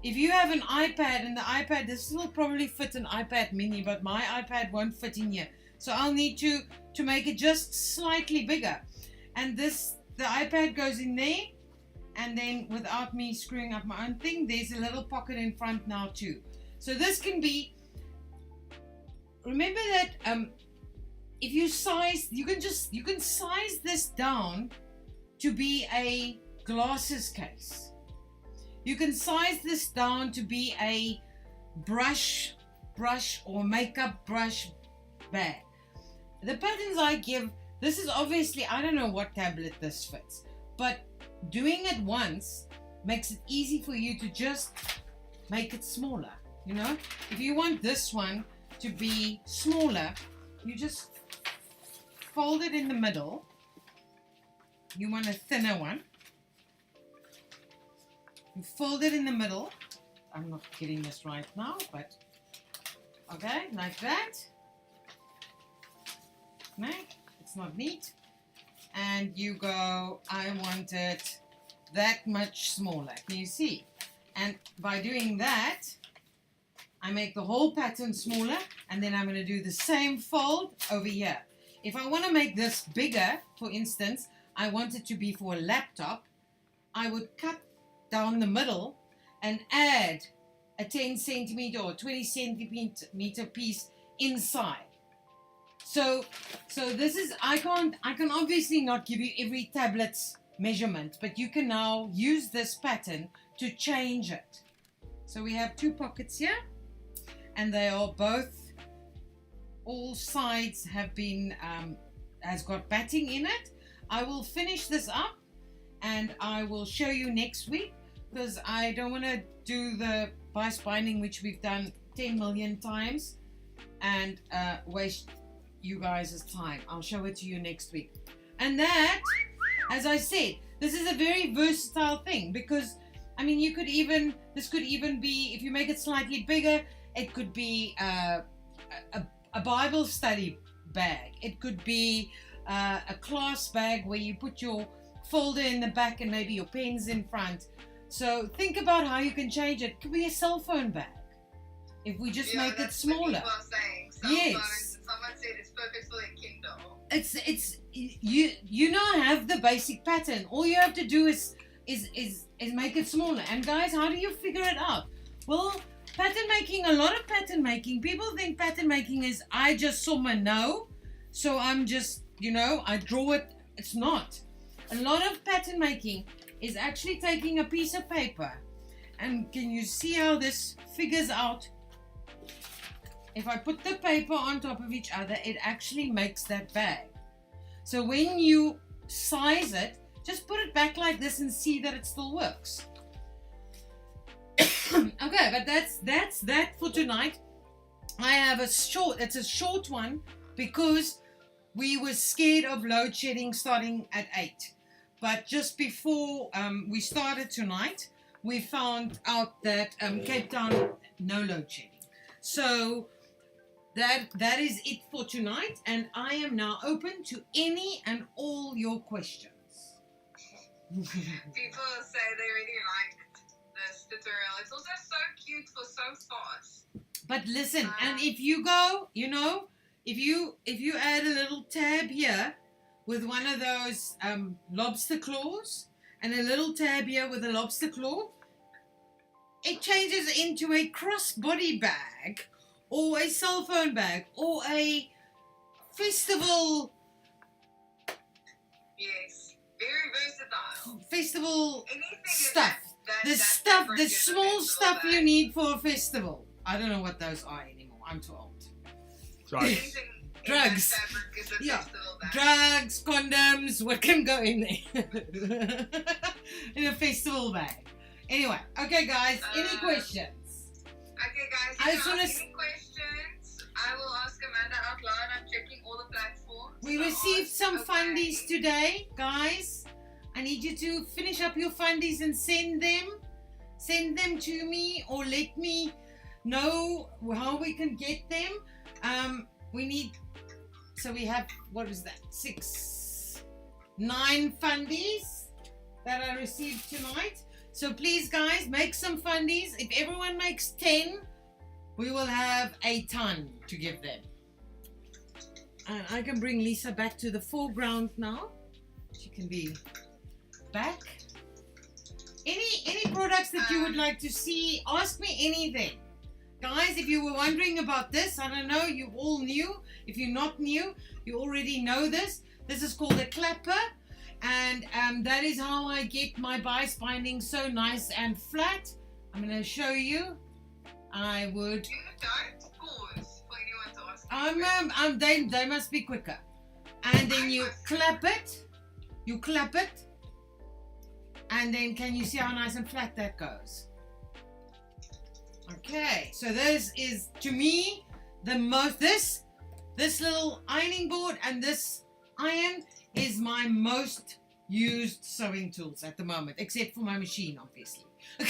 If you have an iPad, and the iPad, this will probably fit an iPad mini, but my iPad won't fit in here. So I'll need to make it just slightly bigger. And the iPad goes in there, and then without me screwing up my own thing, there's a little pocket in front now too. So this can be, remember that if you size, you can size this down to be a glasses case. You can size this down to be a brush or makeup brush bag. The patterns I give, this is obviously, I don't know what tablet this fits, but doing it once makes it easy for you to just make it smaller. You know, if you want this one to be smaller, you just fold it in the middle. You want a thinner one. You fold it in the middle. I'm not getting this right now, but okay, like that. No, it's not neat. And you go, I want it that much smaller. Can you see? And by doing that, I make the whole pattern smaller, and then I'm going to do the same fold over here. If I want to make this bigger, for instance, I want it to be for a laptop, I would cut down the middle and add a 10 centimeter or 20 centimeter piece inside. So this is, I can obviously not give you every tablet's measurement, but you can now use this pattern to change it. So we have 2 pockets here, and they are both, all sides have been, has got batting in it. I will finish this up and I will show you next week, because I don't want to do the bias binding, which we've done 10 million times, and waste you guys' time. I'll show it to you next week. And that, as I said, this is a very versatile thing, because I mean, you could even, this could even be, if you make it slightly bigger, it could be a Bible study bag. It could be a class bag where you put your folder in the back and maybe your pens in front. So think about how you can change it. It could be a cell phone bag if we just make it smaller. People are saying. Cell Yes. phones, someone said it's perfect for a Kindle. It's you now have the basic pattern. All you have to do is make it smaller. And guys, how do you figure it out? Well, pattern making, a lot of pattern making, people think pattern making is I just saw my no, so I'm just, you know, I draw it. It's not. A lot of pattern making is actually taking a piece of paper, and can you see how this figures out? If I put the paper on top of each other, it actually makes that bag. So when you size it, just put it back like this and see that it still works. Okay, but that's that for tonight. I have it's a short one, because we were scared of load shedding starting at 8. But just before we started tonight, we found out that Cape Town, no load shedding. So that is it for tonight, and I am now open to any and all your questions. People say they really liked this tutorial. It's also so cute for so fast. But listen, and if you go, you know, if you add a little tab here with one of those lobster claws, and a little tab here with a lobster claw, it changes into a crossbody bag, or a cell phone bag, or a festival. Yes, very versatile. Festival Anything stuff. The small stuff you need for a festival. I don't know what those are anymore. I'm too old. Drugs. Drugs. Yeah. Drugs, condoms, what can go in there? In a festival bag. Anyway, okay guys, any questions? Okay guys, I if just you wanna have any questions, I will ask Amanda out loud. I'm checking all the platforms. We So received ask some away. fundies today, guys. I need you to finish up your fundies and send them to me, or let me know how we can get them. We need, so we have, what is that, 9 fundies that I received tonight. So please guys, make some fundies. If everyone makes 10, we will have a ton to give them. And I can bring Lisa back to the foreground now. She can be back. Any products that you would like to see, ask me anything. Guys, if you were wondering about this, I don't know, you all knew. If you're not new, you already know this. This is called a clapper. And that is how I get my bias binding so nice and flat. I'm going to show you. I would. You don't pause for anyone to ask. They must be quicker. And then you clap it. You clap it. And then can you see how nice and flat that goes? Okay, so this is, to me, the most, this little ironing board and this iron is my most used sewing tools at the moment, except for my machine, obviously. I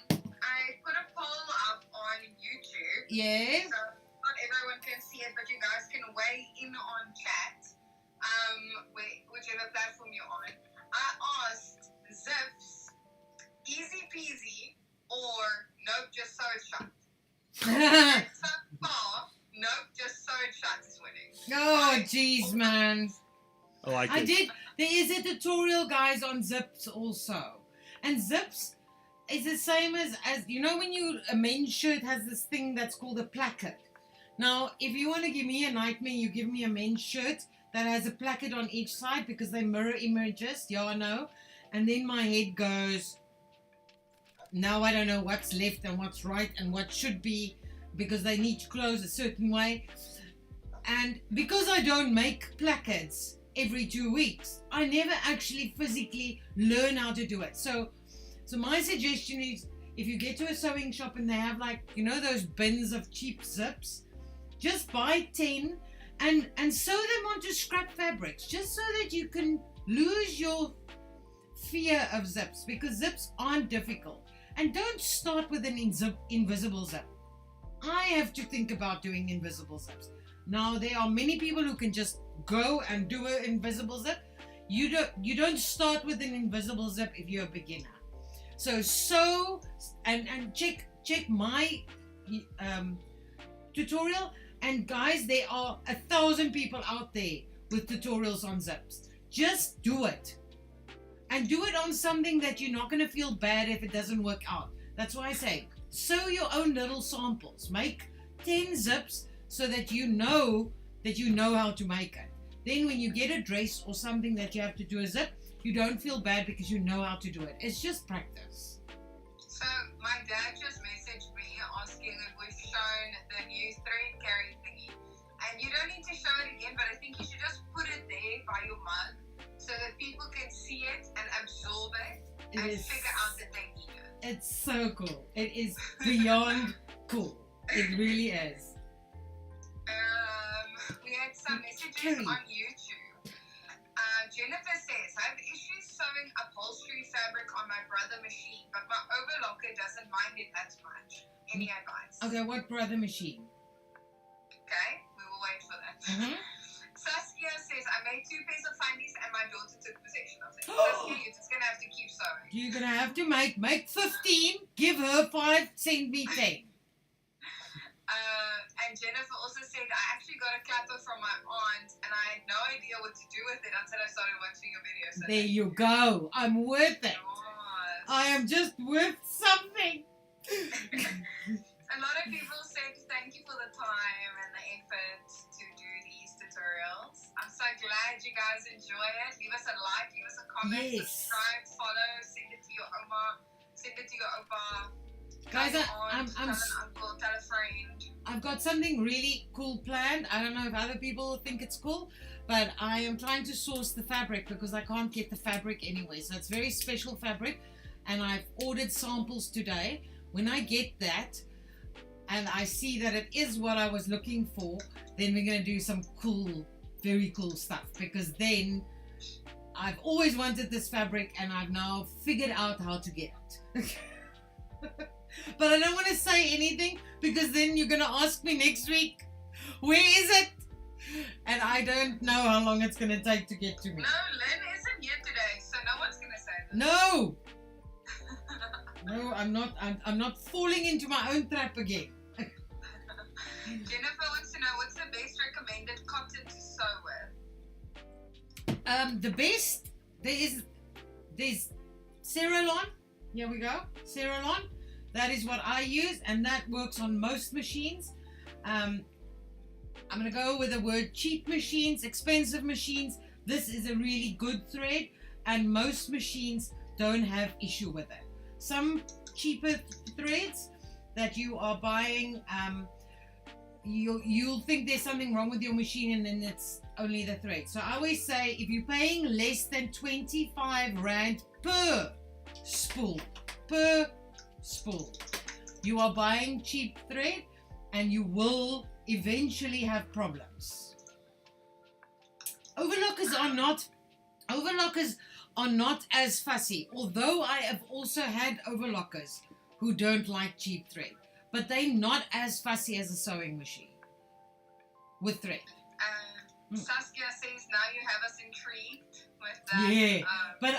put a poll up on YouTube. Yeah. So not everyone can see it, but you guys can weigh in on chat, whichever platform you're on. I asked Zips, easy peasy, or nope, just sew it shut. And so far, nope, just sew it shut is winning. Oh, jeez, man. I like it. There is a tutorial, guys, on Zips also. And Zips, it's the same as you know when a men's shirt has this thing that's called a placard. Now, if you want to give me a nightmare, you give me a men's shirt that has a placard on each side because they mirror images, yeah or no? And then my head goes, now I don't know what's left and what's right and what should be because they need to close a certain way. And because I don't make placards every 2 weeks, I never actually physically learn how to do it. So my suggestion is, if you get to a sewing shop and they have, like, you know, those bins of cheap zips, just buy 10 and sew them onto scrap fabrics, just so that you can lose your fear of zips, because zips aren't difficult. And don't start with an invisible zip. I have to think about doing invisible zips. Now, there are many people who can just go and do an invisible zip. You don't start with an invisible zip if you're a beginner. So sew and check my tutorial. And guys, there are 1,000 people out there with tutorials on zips. Just do it. And do it on something that you're not going to feel bad if it doesn't work out. That's why I say, sew your own little samples. Make 10 zips so that you know how to make it. Then when you get a dress or something that you have to do a zip, you don't feel bad because you know how to do it. It's just practice. So my dad just messaged me asking if we've shown the new thread carry thingy. And you don't need to show it again, but I think you should just put it there by your mug so that people can see it and absorb it and figure out that they need it. It's so cool. It is beyond cool. It really is. We had some messages on YouTube. Jennifer says, I have issues sewing upholstery fabric on my brother machine, but my overlocker doesn't mind it that much. Any advice? Okay, what brother machine? Okay, we will wait for that. Saskia says, I made 2 pairs of fundies and my daughter took possession of them. Saskia, you're just going to have to keep sewing. You're going to have to make 15, give her 5, send me 10. And Jennifer also said, I actually got a clapper from my aunt and I had no idea what to do with it until I started watching your videos. So there you go. I'm worth it. Yes. I am just worth something. A lot of people said thank you for the time and the effort to do these tutorials. I'm so glad you guys enjoy it. Leave us a like, leave us a comment, subscribe, follow, send it to your oma, send it to your opa. Guys, tell an uncle, tell a friend. I've got something really cool planned. I don't know if other people think it's cool, but I am trying to source the fabric because I can't get the fabric anyway. So it's very special fabric, and I've ordered samples today. When I get that and I see that it is what I was looking for, then we're going to do some cool, very cool stuff, because then I've always wanted this fabric and I've now figured out how to get it. But I don't want to say anything because then you're going to ask me next week, where is it? And I don't know how long it's going to take to get to me. No, Lynn isn't here today, so no one's going to say this. No! No, I'm not falling into my own trap again. Jennifer wants to know, what's the best recommended cotton to sew with? The best, there's Ceralon. Here we go, Ceralon. That is what I use, and that works on most machines. I'm going to go with the word cheap machines, expensive machines. This is a really good thread, and most machines don't have issue with it. Some cheaper threads that you are buying, you'll think there's something wrong with your machine, and then it's only the thread. So I always say, if you're paying less than 25 Rand per spool, you are buying cheap thread, and you will eventually have problems. Overlockers are not as fussy, although I have also had overlockers who don't like cheap thread, but they're not as fussy as a sewing machine with thread. Saskia says, now you have us intrigued with that. Yeah, but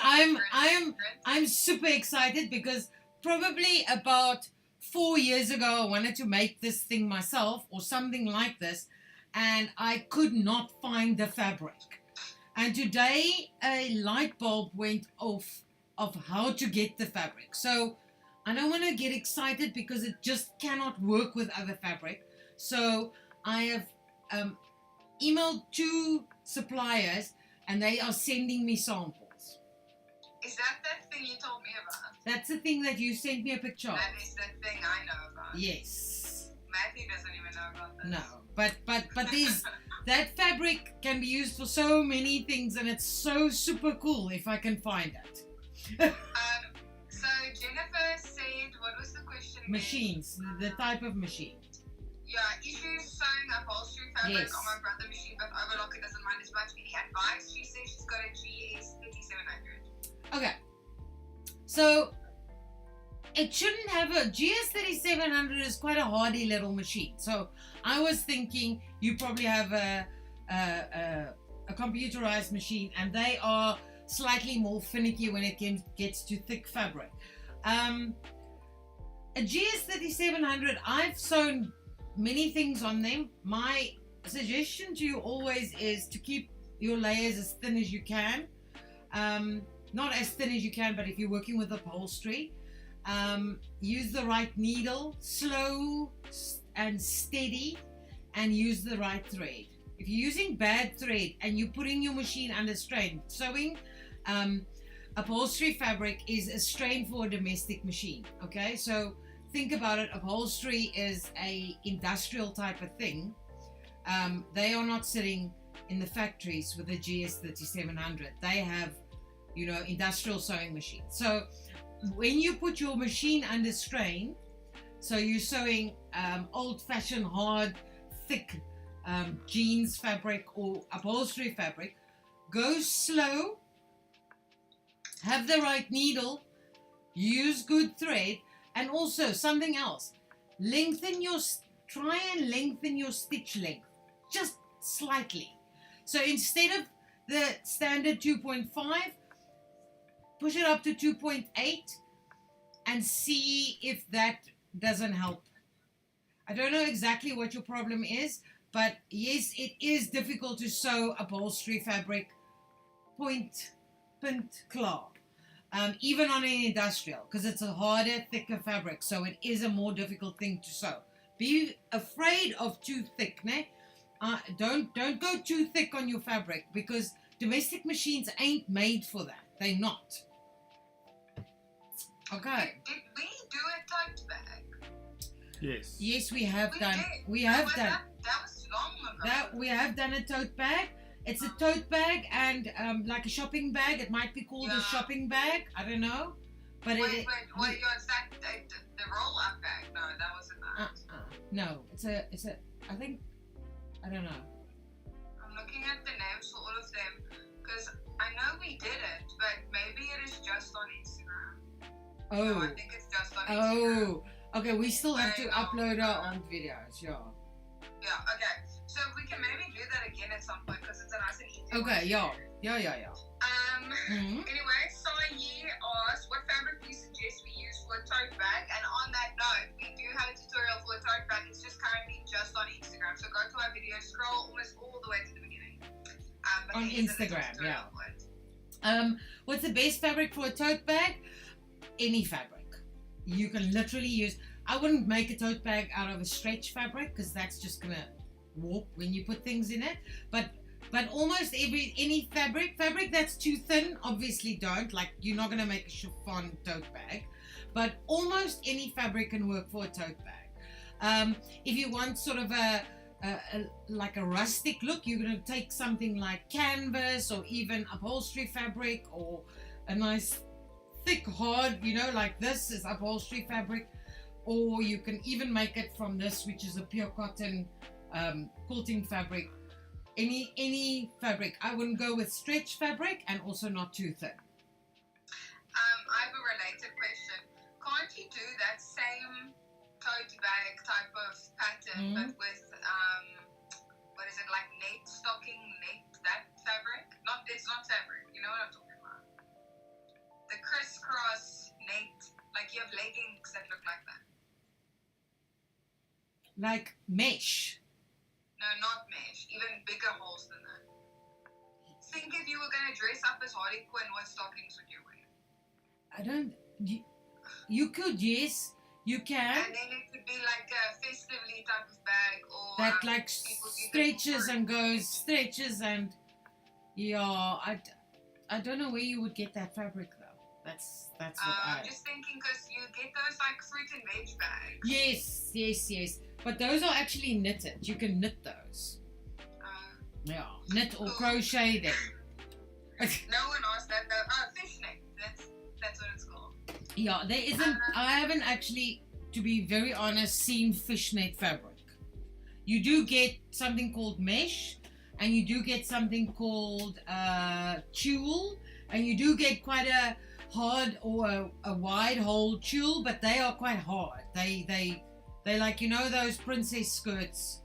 I'm super excited because probably about 4 years ago I wanted to make this thing myself or something like this, and I could not find the fabric. And today a light bulb went off of how to get the fabric. So I don't want to get excited because it just cannot work with other fabric. So I have emailed 2 suppliers and they are sending me samples. Is that thing you told me about? That's the thing that you sent me a picture of. That is the thing I know about. Yes. Matthew doesn't even know about this. No, but there's that fabric can be used for so many things, and it's so super cool if I can find it. So Jennifer said, what was the question again? Machines, the type of machine. Yeah, issues sewing upholstery fabric Yes. on my brother machine, but overlocker doesn't mind as much. Any advice? She says she's got a GS3700. Okay, so it shouldn't have a GS3700 is quite a hardy little machine. So I was thinking you probably have a computerized machine, and they are slightly more finicky when it gets to thick fabric. A GS3700, I've sewn many things on them. My suggestion to you always is to keep your layers as thin as you can. Not as thin as you can, but if you're working with upholstery, use the right needle, slow and steady, and use the right thread. If you're using bad thread and you're putting your machine under strain, sewing upholstery fabric is a strain for a domestic machine. Okay, so think about it. Upholstery is a industrial type of thing. They are not sitting in the factories with a GS3700. They have, you know, industrial sewing machines. So when you put your machine under strain, so you're sewing old-fashioned, hard, thick jeans fabric or upholstery fabric, go slow, have the right needle, use good thread, and also something else, try and lengthen your stitch length, just slightly. So instead of the standard 2.5, push it up to 2.8 and see if that doesn't help. I don't know exactly what your problem is, but yes, it is difficult to sew upholstery fabric point claw, even on an industrial, because it's a harder, thicker fabric, so it is a more difficult thing to sew. Be afraid of too thick, ne? Don't go too thick on your fabric, because domestic machines ain't made for that. They're not. Okay. Did we do a tote bag? Yes. Yes, we have We done. did. We have That done. was long ago. That we have done a tote bag. It's a tote bag and like a shopping bag. It might be called a Yeah. shopping bag. I don't know, but Wait, what is that? The roll-up bag? No, that wasn't that. No, it's a. I think. I don't know. I'm looking at the names for all of them because I know we did it, but maybe it is just on Instagram. No, I think it's just on Instagram. Oh. Okay. We still have to Right, upload our own videos. Yeah. Yeah. Okay. So we can maybe do that again at some point because it's a nice and easy. Okay. one. Yeah. Anyway, Sayi asked, what fabric do you suggest we use for a tote bag? And on that note, we do have a tutorial for a tote bag. It's just currently just on Instagram. So go to our video, scroll almost all the way to the beginning. But On there is a little Instagram, tutorial yeah. for it. What's the best fabric for a tote bag? Any fabric. You can literally use. I wouldn't make a tote bag out of a stretch fabric because that's just gonna warp when you put things in it. But almost any fabric that's too thin, obviously don't. Like you're not gonna make a chiffon tote bag. But almost any fabric can work for a tote bag. If you want sort of like a rustic look, you're gonna take something like canvas or even upholstery fabric or a nice thick hard, you know, like this is upholstery fabric, or you can even make it from this, which is a pure cotton quilting fabric. Any fabric. I wouldn't go with stretch fabric and also not too thin. I have a related question. Can't you do that same tote bag type of pattern, but with what is it, like net stocking, that fabric? It's not fabric. You know what I'm talking about? The crisscross net, like you have leggings that look like that. Like mesh. No, not mesh. Even bigger holes than that. Think if you were going to dress up as Harley Quinn, what stockings would you wear? You could, yes, you can. And then it could be like a festively type of bag, or That like people do stretches the- and goes, stretches and yeah, I don't know where you would get that fabric though. That's what I'm just thinking because you get those like fruit and veg bags. Yes. But those are actually knitted. You can knit those. Yeah, knit or Cool. crochet them. No one asked that though. Fishnet. That's what it's called. Yeah, there isn't. I haven't actually, to be very honest, seen fishnet fabric. You do get something called mesh, and you do get something called tulle, and you do get quite a hard or a wide hole tulle, but they are quite hard. They like, you know, those princess skirts,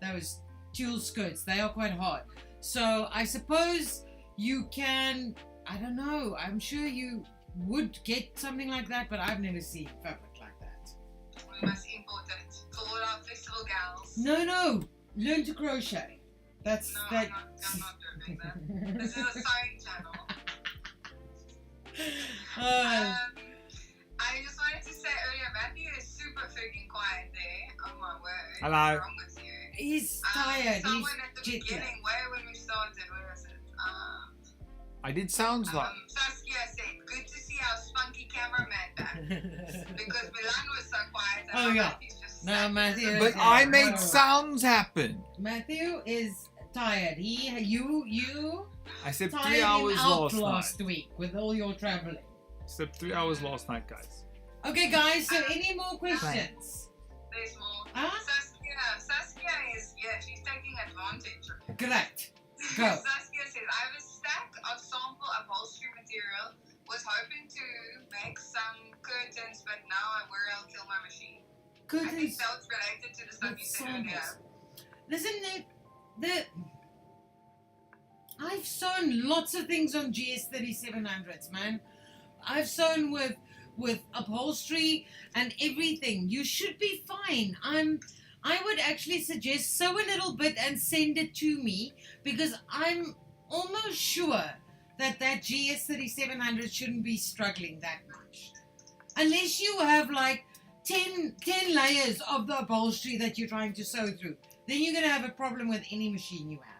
those tulle skirts. They are quite hard. So I suppose you can. I don't know. I'm sure you would get something like that, but I've never seen fabric like that. We must import it for all our festival gals. No. Learn to crochet. That's No, that. I'm not doing that. This is a sewing channel. I just wanted to say earlier, Matthew is super freaking quiet there. Oh my word. Hello. What's wrong with you? He's tired. Someone He's at the jet beginning, where when we started, where was it? I did sounds like. Saskia said, good to see our spunky cameraman back. Because Milan was so quiet. And Oh, yeah. Matthew's just No, sat Matthew there. But is- I made no. sounds happen. Matthew is tired. You I slept tired 3 hours him out last last night. week with all your traveling. Slept 3 hours last night, guys. Okay, guys. So any more questions? There's more. Huh? Saskia is, yeah, she's taking advantage of it. Great. Go. Saskia says, I have a stack of sample upholstery material. Was hoping to make some curtains, but now I worry I'll kill my machine. I think Curtains. that's related to the stuff with you said earlier. samples. Listen, I've sewn lots of things on GS3700s, man. I've sewn with upholstery and everything. You should be fine. I would actually suggest sew a little bit and send it to me, because I'm almost sure that GS3700 shouldn't be struggling that much. Unless you have like 10 layers of the upholstery that you're trying to sew through. Then you're going to have a problem with any machine you have.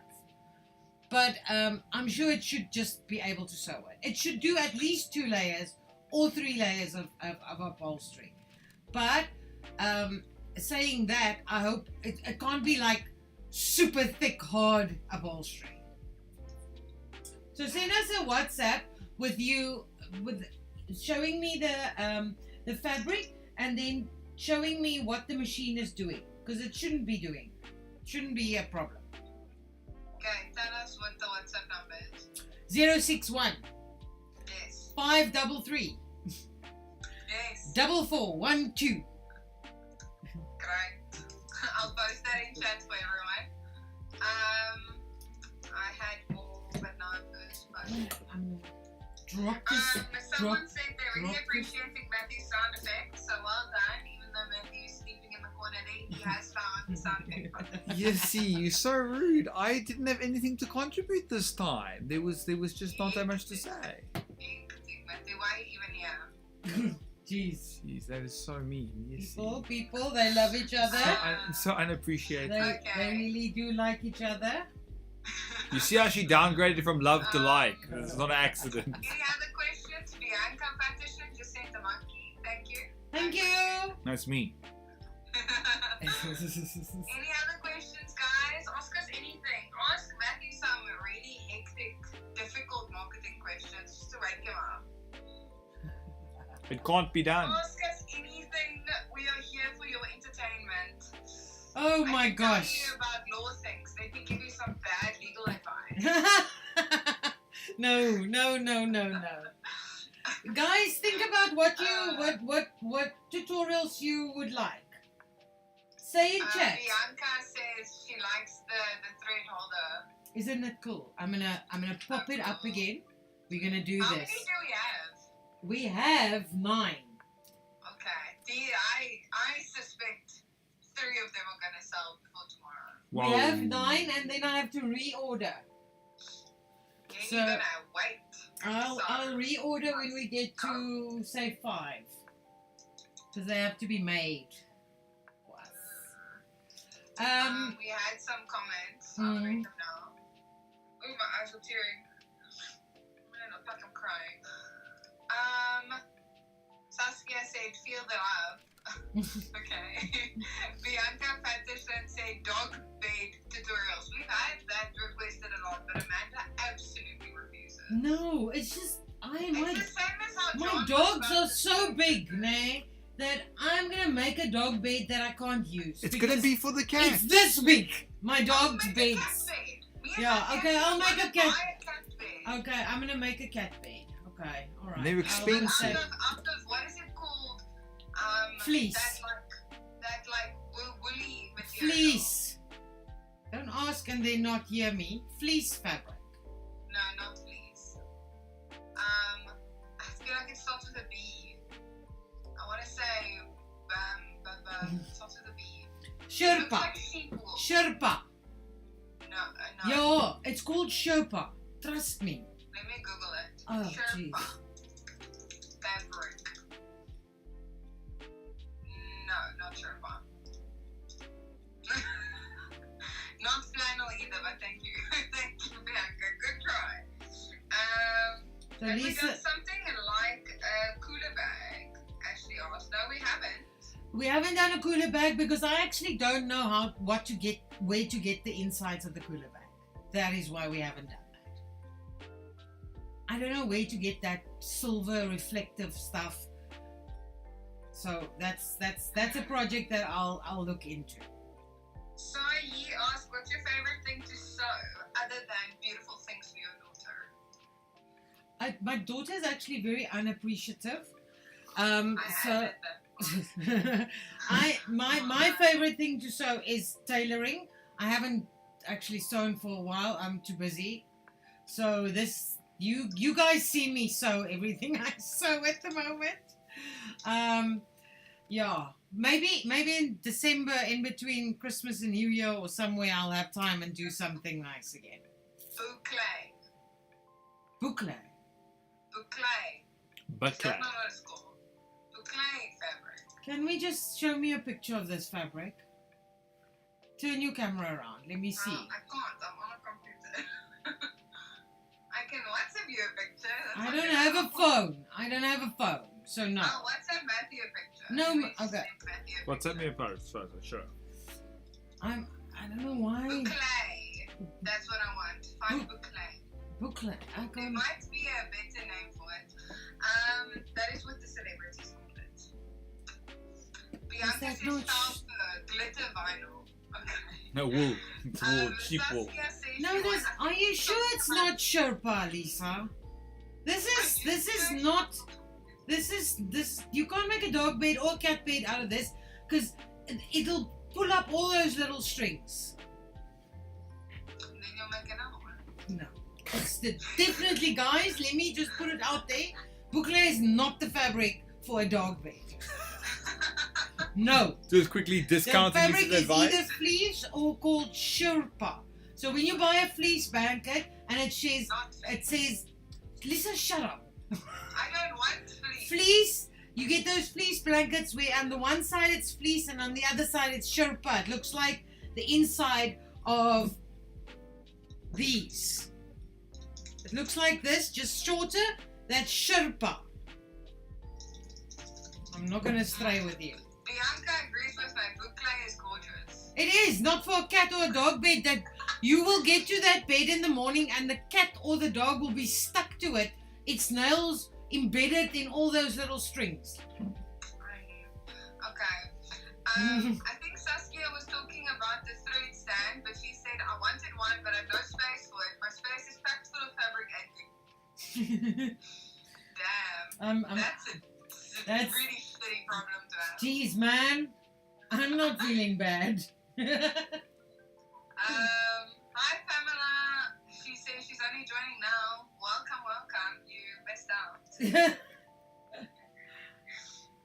But I'm sure it should just be able to sew it. It should do at least 2 layers or 3 layers of upholstery. But saying that, I hope it can't be like super thick, hard upholstery. So send us a WhatsApp with showing me the fabric, and then showing me what the machine is doing, because it shouldn't be a problem. Okay, tell us what the WhatsApp number is. 061 Yes. 533 Yes. 4412. Great. I'll post that in chat for everyone. I had more, but now I'm postponed. I'm gonna drop this. Someone said they're really drop this. appreciating Matthew's sound effects, so well done. Even though Matthew's sleeping in the corner there, he has found the sound effect button. You see, you're so rude. I didn't have anything to contribute this time. There was just not that much to say. Matthew, why are you even here? Jeez. Jeez, that is so mean. You see. People, they love each other. So unappreciated. They really do like each other. You see how she downgraded from love to like. It's not an accident. Any other questions? Bianca Patterson just sent a monkey. Thank you. Thank you. No, it's me. Any other questions, guys? Ask us anything. Ask Matthew some really hectic, difficult marketing questions just to wake him up. It can't be done. Ask us anything. We are here for your entertainment. Oh my I can gosh. tell you about law things. They can give you some bad legal advice. No. Guys, think about what tutorials you would like. Say in chat. Bianca says she likes the thread holder. Isn't it cool? I'm gonna pop it up again. We're gonna do How many this. do we have? We have 9. Okay. I suspect 3 of them are gonna sell before tomorrow. Wow. We have 9, and then I have to reorder. Then So- you're gonna wait. I'll reorder when we get to say 5, because they have to be made. We had some comments. I'll read them now. Oh, my eyes are tearing. I look like I'm crying. Saskia said, "Feel the love." Okay. Bianca Patterson said, "Dog bed tutorials." We've had that requested a lot, but Amanda absolutely refuses. No, it's just It's the same as how my John dogs was are so big, né, that I'm gonna make a dog bed that I can't use. It's gonna be for the cat. It's this big. My dog's I'll make a beds. cat bed. Me and Yeah, my okay, cat I'll make wanna a cat- buy a cat bed. Okay, I'm gonna make a cat bed. Okay, all right. They're I'll expensive. say- Out of what is it called? Fleece. That woolly material. Fleece. Don't ask and then not hear me. Fleece fabric. No, not fleece. I feel like it starts with a B. I want to say it starts with a B. It looks Sherpa. like sheep wool. Sherpa. No. Yo, it's called Sherpa. Trust me. Let me Google it. Oh, Sherpa jeez. fabric. No, not Sherpa. Not flannel either, but thank you. Thank you, Bianca. Good try. So Have we Lisa, done something like a cooler bag? Ashley asked. No, we haven't. we haven't done a cooler bag because I actually don't know where to get the insides of the cooler bag. That is why we haven't done that. I don't know where to get that silver reflective stuff. So that's a project that I'll look into. So Yi asked, what's your favorite thing to sew other than beautiful things for your daughter? My daughter is actually very unappreciative. I So haven't. my favorite thing to sew is tailoring. I haven't actually sewn for a while. I'm too busy. So this you guys see me sew everything I sew at the moment. Yeah, maybe in December, in between Christmas and New Year or somewhere, I'll have time and do something nice again. Boucle. Boucle. But That's not what it's called. Boucle fabric. Can we just show me a picture of this fabric? Turn your camera around. Let me see. I can't. I'm on a computer. I can WhatsApp you a picture. That's I not don't gonna have a help. phone. I don't have a phone, so no. I'll WhatsApp Matthew a picture. No, Let me okay. send Matthew a What's picture. me a post photo? Sure. I don't know why. Boucle. That's what I want. Find boucle. Booklet. I There can't. might be a better name for it. That is what the celebrities call it. Bianca that says not glitter vinyl. Okay. No wool. It's wool. Cheap wool. Saskia says No, she this. wants- Are you sure it's not Sherpa, Lisa? This is not. This. You can't make a dog bed or cat bed out of this because it'll pull up all those little strings. Then you'll make another one. No. It's definitely, guys. Let me just put it out there. Boucle is not the fabric for a dog bed. No. Just quickly The discounting fabric Lisa's is either advice. fleece or called Sherpa. So when you buy a fleece blanket and it says, Lisa, shut up. I don't want fleece. Fleece, you get those fleece blankets where on the one side it's fleece and on the other side it's Sherpa. It looks like the inside of these. It looks like this, just shorter. That's Sherpa. I'm not going to stray with you. Bianca agrees with me. Boucle is gorgeous. It is not for a cat or a dog bed that you will get to that bed in the morning and the cat or the dog will be stuck to it. Its nails embedded in all those little strings. Okay. I think Saskia was talking about the thread stand, but she said I wanted one, but I have no space for it. My space is packed full of fabric and damn. That's a really shitty problem to have. Geez, man. I'm not feeling bad. Hi Pamela. She says she's only joining now. Welcome. You missed out.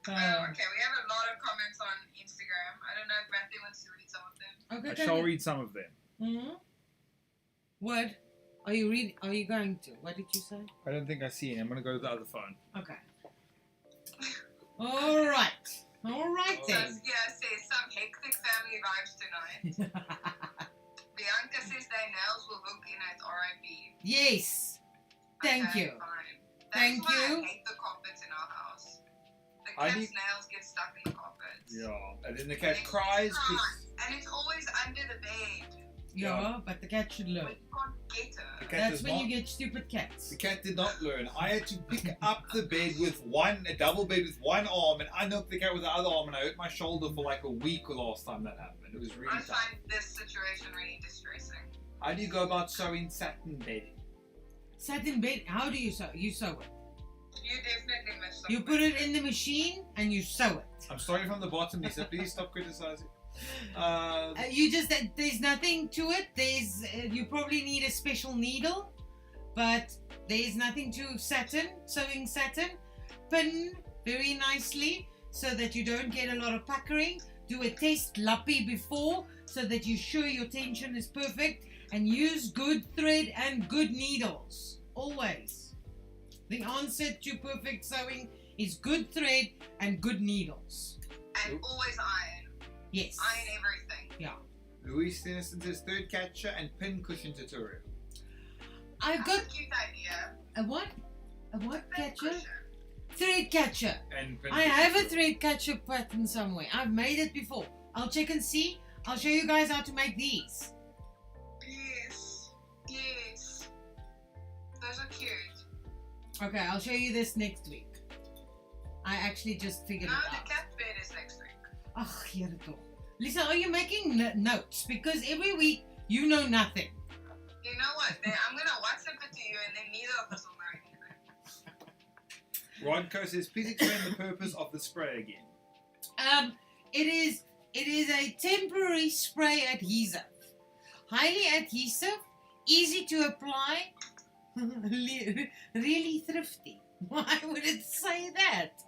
Okay, we have a lot of comments on Instagram. I don't know if Matthew wants to read some of them. Okay, I shall read some of them. Mm-hmm. What? Are you going to? What did you say? I don't think I see any. I'm gonna go to the other phone. Okay. All right So, then. yeah, says some hectic family vibes tonight. Bianca says their nails will hook in at RIP. Yes. Thank Okay, you. Fine. Thank That's why you. I hate the carpets in our house. The I cat's need- nails get stuck in the carpets. Yeah. And then the And cat then she cries. And it's always under the bed. Yeah, but the cat should learn. But you can't get her. The cat That's does when not. you get stupid cats. The cat did not learn. I had to pick up the bed with a double bed with one arm, and unhook the cat with the other arm, and I hurt my shoulder for like a week the last time that happened. It was really I tough. find this situation really distressing. How do you go about sewing satin bedding? Satin bed, how do you sew? You sew it. You definitely missed You put it in the machine and you sew it. I'm starting from the bottom, Lisa. Please stop criticizing. There's nothing to it. You probably need a special needle, but there's nothing to sewing satin. Pin very nicely so that you don't get a lot of puckering. Do a test lappy before so that you're sure your tension is perfect, and use good thread and good needles. Always. The answer to perfect sewing is good thread and good needles. And always iron. Yes. Iron everything. Louise Tennyson says third catcher and pin cushion tutorial. I've That's got a cute idea. a what? A what Pin catcher? cushion. Thread catcher. And pin I cushion have a tutorial. thread catcher pattern somewhere. I've made it before. I'll check and see. I'll show you guys how to make these. Yes. Yes. Those are cute. Okay, I'll show you this next week. I actually just figured No, it the out. cat bed is next week. Oh, here it go. Lisa, are you making notes? Because every week you know nothing. You know what? Then I'm gonna WhatsApp it to you, and then neither of us will know anything. Rodco says, please explain the purpose of the spray again. It is a temporary spray adhesive. Highly adhesive, easy to apply, really thrifty. Why would it say that?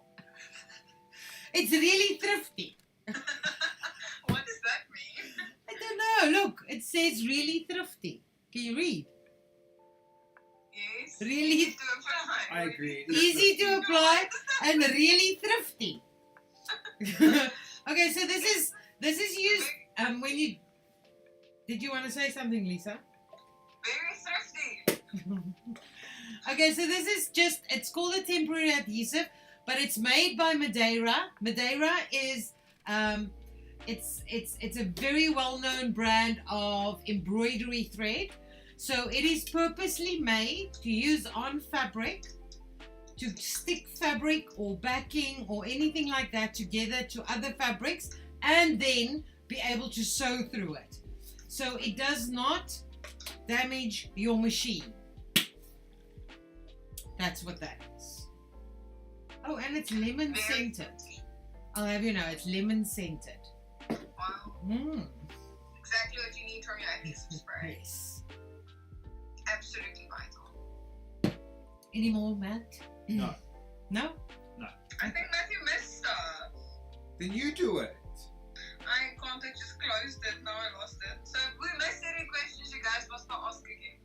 It's really thrifty. What does that mean? I don't know. Look, it says really thrifty. Can you read? Yes. Really? Easy to apply. I agree. Easy to apply and really thrifty. Okay, so this is used when you. Did you want to say something, Lisa? Very thrifty. Okay, so this is it's called a temporary adhesive, but it's made by Madeira. Madeira is it's a very well-known brand of embroidery thread. So it is purposely made to use on fabric, to stick fabric or backing or anything like that together to other fabrics, and then be able to sew through it. So it does not damage your machine. That's what that is. Oh, and it's lemon Very scented. I'll have you know, it's lemon scented. Wow. Exactly what you need from your adhesive spray. Yes. Absolutely vital. Any more, Matt? No. No? I think Matthew missed stuff. Then you do it. I can't, I just closed it. Now I lost it. So if we missed any questions, you guys must not ask again.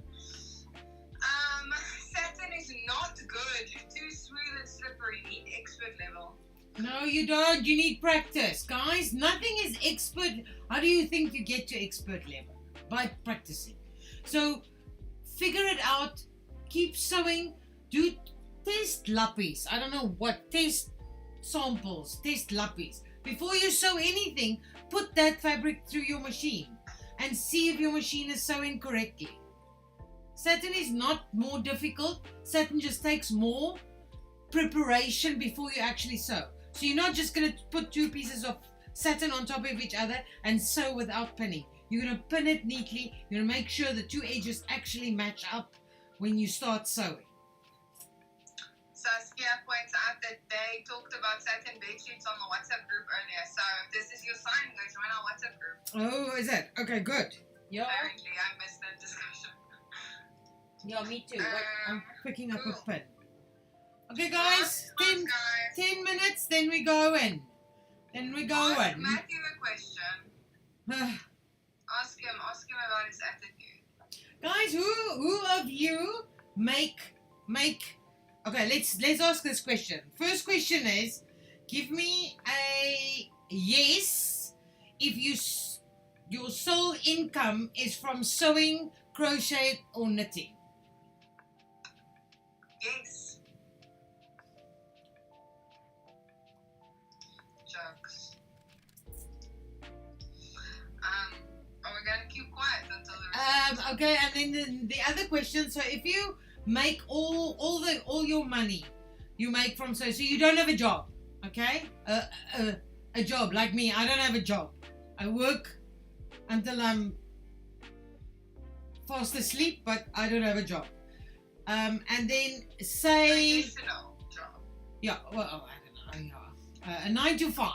Satin is not good. It's too smooth and slippery. Need expert level. No, you don't. You need practice. Guys, nothing is expert. How do you think you get to expert level? By practicing. So, figure it out. Keep sewing. Do test lappies. I don't know what. Test samples. Test lappies. Before you sew anything, put that fabric through your machine and see if your machine is sewing correctly. Satin is not more difficult. Satin just takes more preparation before you actually sew. So you're not just going to put two pieces of satin on top of each other and sew without pinning. You're going to pin it neatly. You're going to make sure the two edges actually match up when you start sewing. Saskia points out that they talked about satin bedsheets on the WhatsApp group earlier. So if this is your sign, go join our WhatsApp group. Oh, is that? Okay, good. Yeah. Apparently, I missed that discussion. Yeah, me too. Wait, I'm picking up Cool. a pin. Okay, guys. Ask 10 guys. minutes, then we go in. Ask Matthew a question. Ask him about his attitude. Guys, who of you make? Okay, let's ask this question. First question is, give me a yes if your sole income is from sewing, crochet, or knitting. Yes. Jokes. Are we going to keep quiet until the result? Okay, and then the other question. So if you make all your money, you make from so you don't have a job, okay? A job like me. I don't have a job. I work until I'm fast asleep, but I don't have a job. And then say, Traditional job. yeah, well, I don't know, yeah, a 9 to 5.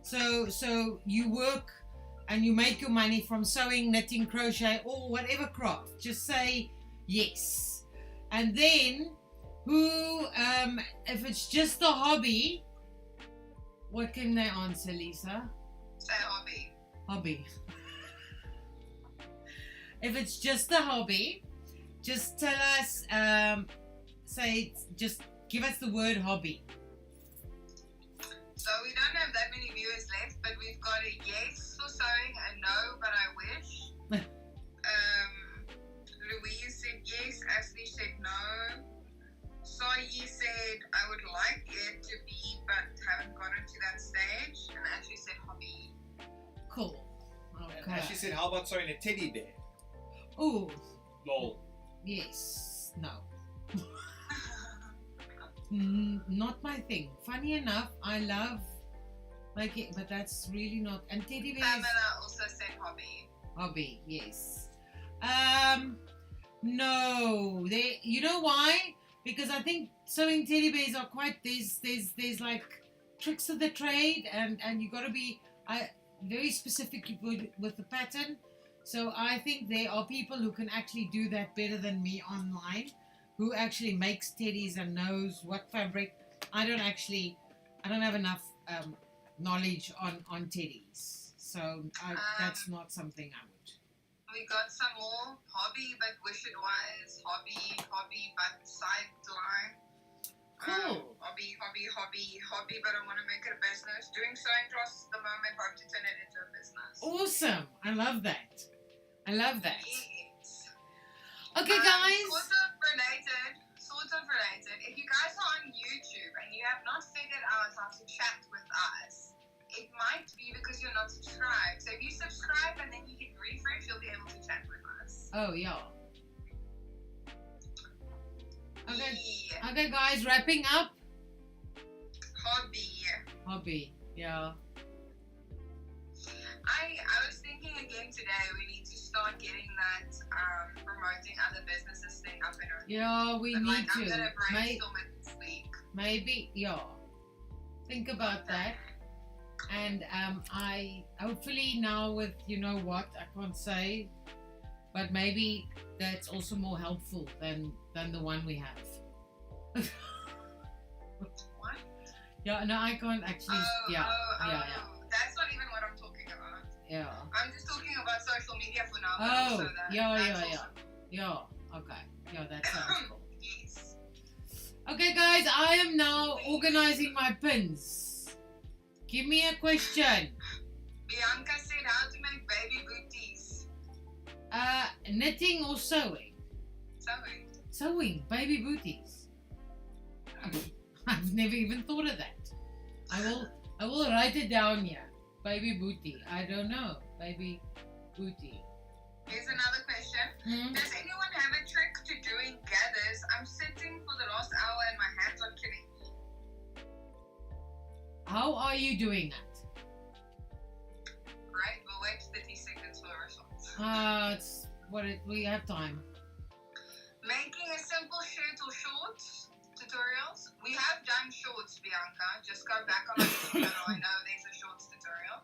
So you work and you make your money from sewing, knitting, crochet, or whatever craft. Just say yes. And then who, if it's just a hobby, what can they answer, Lisa? Say hobby. Hobby. If it's just a hobby, just tell us, just give us the word hobby. So we don't have that many viewers left, but we've got a yes for sewing, a no, but I wish. Louise said yes, Ashley said no. Soyi said I would like it to be, but haven't gotten to that stage. And Ashley said hobby. Cool. And Okay. she said, how about sewing a teddy bear? Oh, Lol. yes. No. Not my thing. Funny enough, I love like it, but that's really not. And teddy bears. Pamela also said hobby. Hobby, yes. No. They. You know why? Because I think sewing teddy bears are quite. There's like tricks of the trade, and you got to be very specific with the pattern. So I think there are people who can actually do that better than me online, who actually makes teddies and knows what fabric. I don't have enough knowledge on teddies, so that's not something I would. We got some more hobby, but wish it was hobby, but sideline. Cool. Hobby, but I want to make it a business. Doing sewing classes at the moment, hope to turn it into a business. Awesome. I love that. Yes. Okay, guys. Sort of related. If you guys are on YouTube and you have not figured out how to chat with us, it might be because you're not subscribed. So if you subscribe and then you hit refresh, you'll be able to chat with us. Oh, yeah. Okay. Yeah. Okay, guys, wrapping up. Hobby. Yeah. I was thinking again today, we need to start getting that promoting other businesses thing up and running. Yeah, we But need I'm to. gonna brainstorm it this week. Maybe, yeah. Think about that. And I hopefully now with you know what I can't say, but maybe that's also more helpful than the one we have. What? Yeah, no, I can't actually. Yeah. That's not even what I'm talking about. Yeah. I'm just talking about social media for now. But Oh, also that's yeah. also- Yeah. Okay. Yeah, that sounds cool. Yes. Okay, guys, I am now organizing my pins. Give me a question. Bianca said how to make baby booties. Knitting or sewing? Sewing. Sewing, baby booties. I've never even thought of that. I will write it down here. Baby booty. I don't know. Baby booty. Here's another question. Does anyone have a trick to doing gathers? I'm sitting for the last hour and my hands are killing me. How are you doing that? Right, we'll wait 30 seconds for the results. We have time. Making a simple shirt or shorts tutorials. We have done shorts, Bianca. Just go back on my channel. I know there's a shorts tutorial.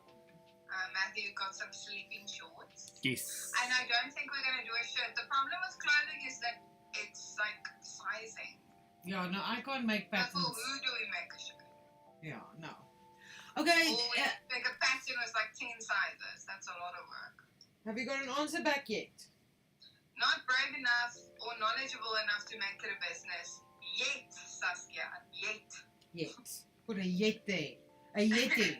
Matthew got some sleeping shorts. Yes. And I don't think we're going to do a shirt. The problem with clothing is that it's like sizing. Yeah, no, I can't make But patterns. for who do we make a shirt? Yeah, no. Okay, Or we make a pattern with like 10 sizes. That's a lot of work. have you got an answer back yet? not brave enough or knowledgeable enough to make it a business. Yet, Saskia, yet. Yet. Put a yet there. A yeti.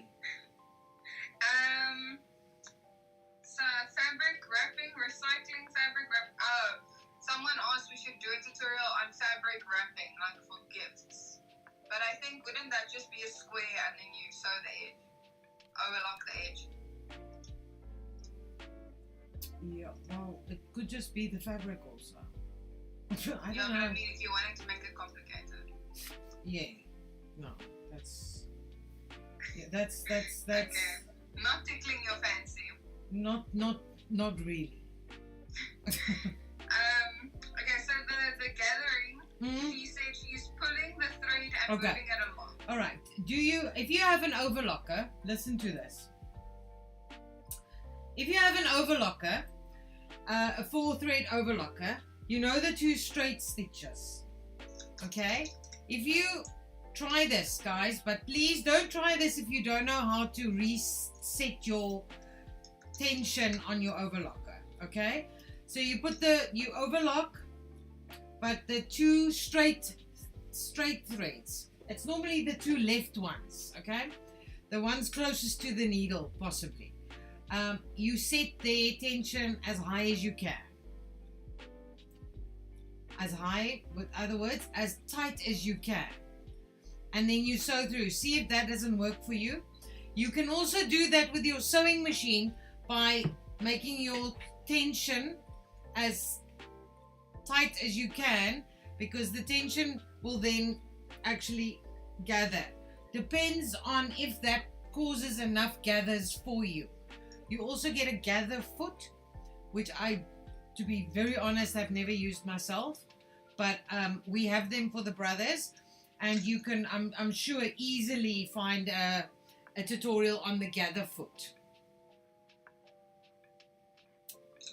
So fabric wrapping, recycling fabric wrap. Oh, someone asked we should do a tutorial on fabric wrapping, like for gifts. But I think wouldn't that just be a square and then you sew the edge, overlock the edge? Yeah, well, it could just be the fabric also. I You don't know what know. I mean? If you wanted to make it complicated. Yeah. No, that's. Yeah, that's. Okay. Not tickling your fancy. Not really. Okay, so the gathering, Hmm? she said she's pulling the thread and Okay. moving it along. All right. If you have an overlocker, listen to this. If you have an overlocker, a 4-thread overlocker, you know the 2 straight stitches. Okay? If you try this, guys, but please don't try this if you don't know how to reset your tension on your overlocker. Okay? So you overlock, but the 2 straight threads. It's normally the 2 left ones, okay? The ones closest to the needle, possibly. You set the tension as high as you can. As high, with other words, as tight as you can. And then you sew through. See if that doesn't work for you. You can also do that with your sewing machine by making your tension as tight as you can, because the tension will then actually gather. Depends on if that causes enough gathers for you. You also get a gather foot, which to be very honest, I've never used myself, but we have them for the brothers, and you can, I'm sure, easily find a tutorial on the gather foot.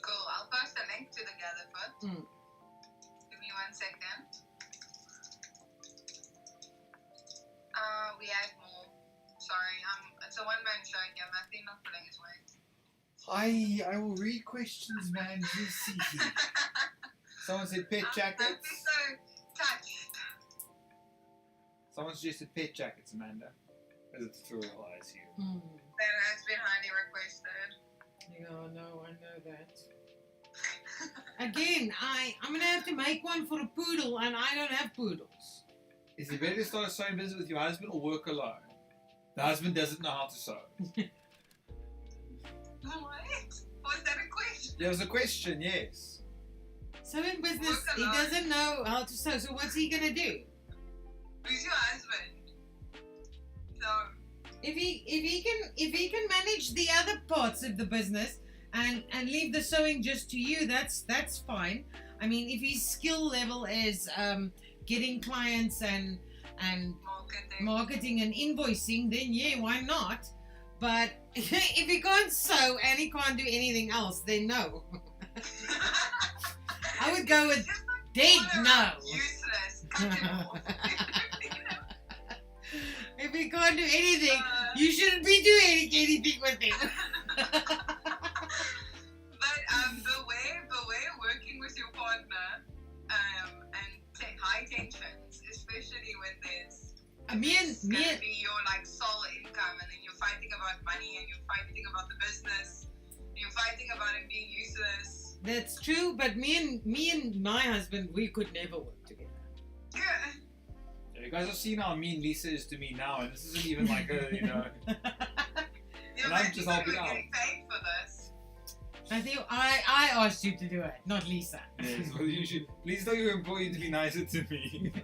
Cool. I'll post a link to the gather foot. Give me 1 second. We had more. Sorry, it's a one-man show here. Matthew not pulling his weight. I will read questions, man. You see. Someone said pet Don't jackets. be so touched. Someone suggested pet jackets, Amanda. As a tutorial, I assume. That has been highly requested. Yeah, no, I know that. Again, I'm gonna have to make one for a poodle, and I don't have poodles. Is it better to start a sewing business with your husband or work alone? The husband doesn't know how to sew. What? Was that a question? There was a question, yes. Sewing business, Work he alone. doesn't know how to sew, so what's he gonna do? Who's your husband? So, If he can manage the other parts of the business and leave the sewing just to you, that's fine. I mean, if his skill level is getting clients and marketing and invoicing, then yeah, why not? But if he can't sew and he can't do anything else, then no. I would go with dead no. Useless. Cut it off. If he can't do anything, you shouldn't be doing anything with him. But beware working with your partner and high tensions, especially when there's Me and be your like sole income, and then you're fighting about money, and you're fighting about the business, and you're fighting about him being useless. that's true, but me and my husband, we could never work together. Yeah. You guys have seen how mean Lisa is to me now, and this isn't even like a, you know. And I'm just helping out. Getting paid for this. I think I asked you to do it, not Lisa. Yes, well, you should. Please tell your employee to be nicer to me. I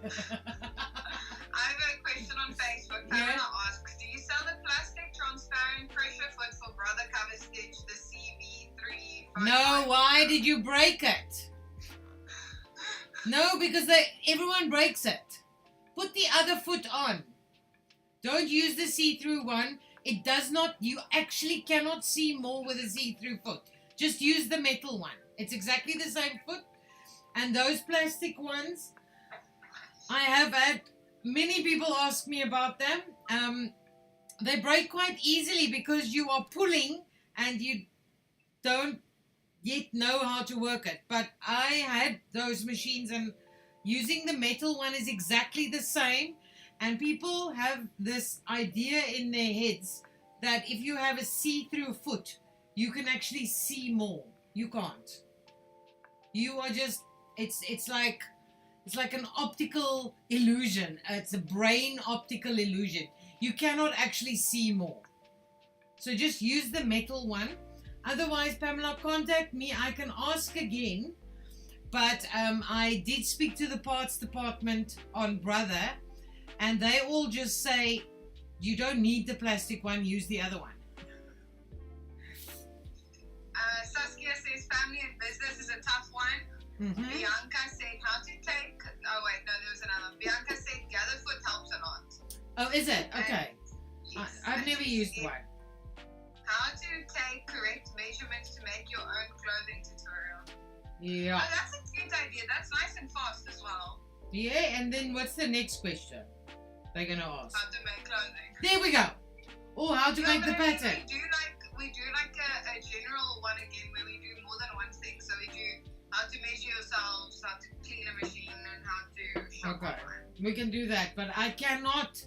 have a question on Facebook. Yeah. Pamela asks, do you sell the plastic transparent pressure foot for brother cover stitch, the 𝐶V3? No, why did you break it? No, because everyone breaks it. Put the other foot on. Don't use the see-through one. It does not, you actually cannot see more with a see-through foot. Just use the metal one. It's exactly the same foot. And those plastic ones, I have had many people ask me about them. They break quite easily because you are pulling and you don't yet know how to work it. But I had those machines, and using the metal one is exactly the same. And people have this idea in their heads that if you have a see-through foot, you can actually see more. You can't. You are just, it's like an optical illusion. It's a brain optical illusion. You cannot actually see more. So just use the metal one. Otherwise, Pamela, contact me. I can ask again. But I did speak to the parts department on Brother, and they all just say, you don't need the plastic one, use the other one. Saskia says family and business is a tough one. Mm-hmm. Bianca said how to take. Oh wait, no, there was another. Bianca said the other foot helps a lot. Oh, is it? Okay. Yes, I've never used one. How to take correct measurements to make your own clothing tutorial. Yeah. Oh, that's a good idea. That's nice and fast as well. Yeah, and then what's the next question they're going to ask? How to make clothing. There we go. Oh, how to Yeah, make the but pattern. We do like a general one again where we do more than one thing. So we do how to measure yourselves, how to clean a machine, and how to shop Okay. online. We can do that, but I cannot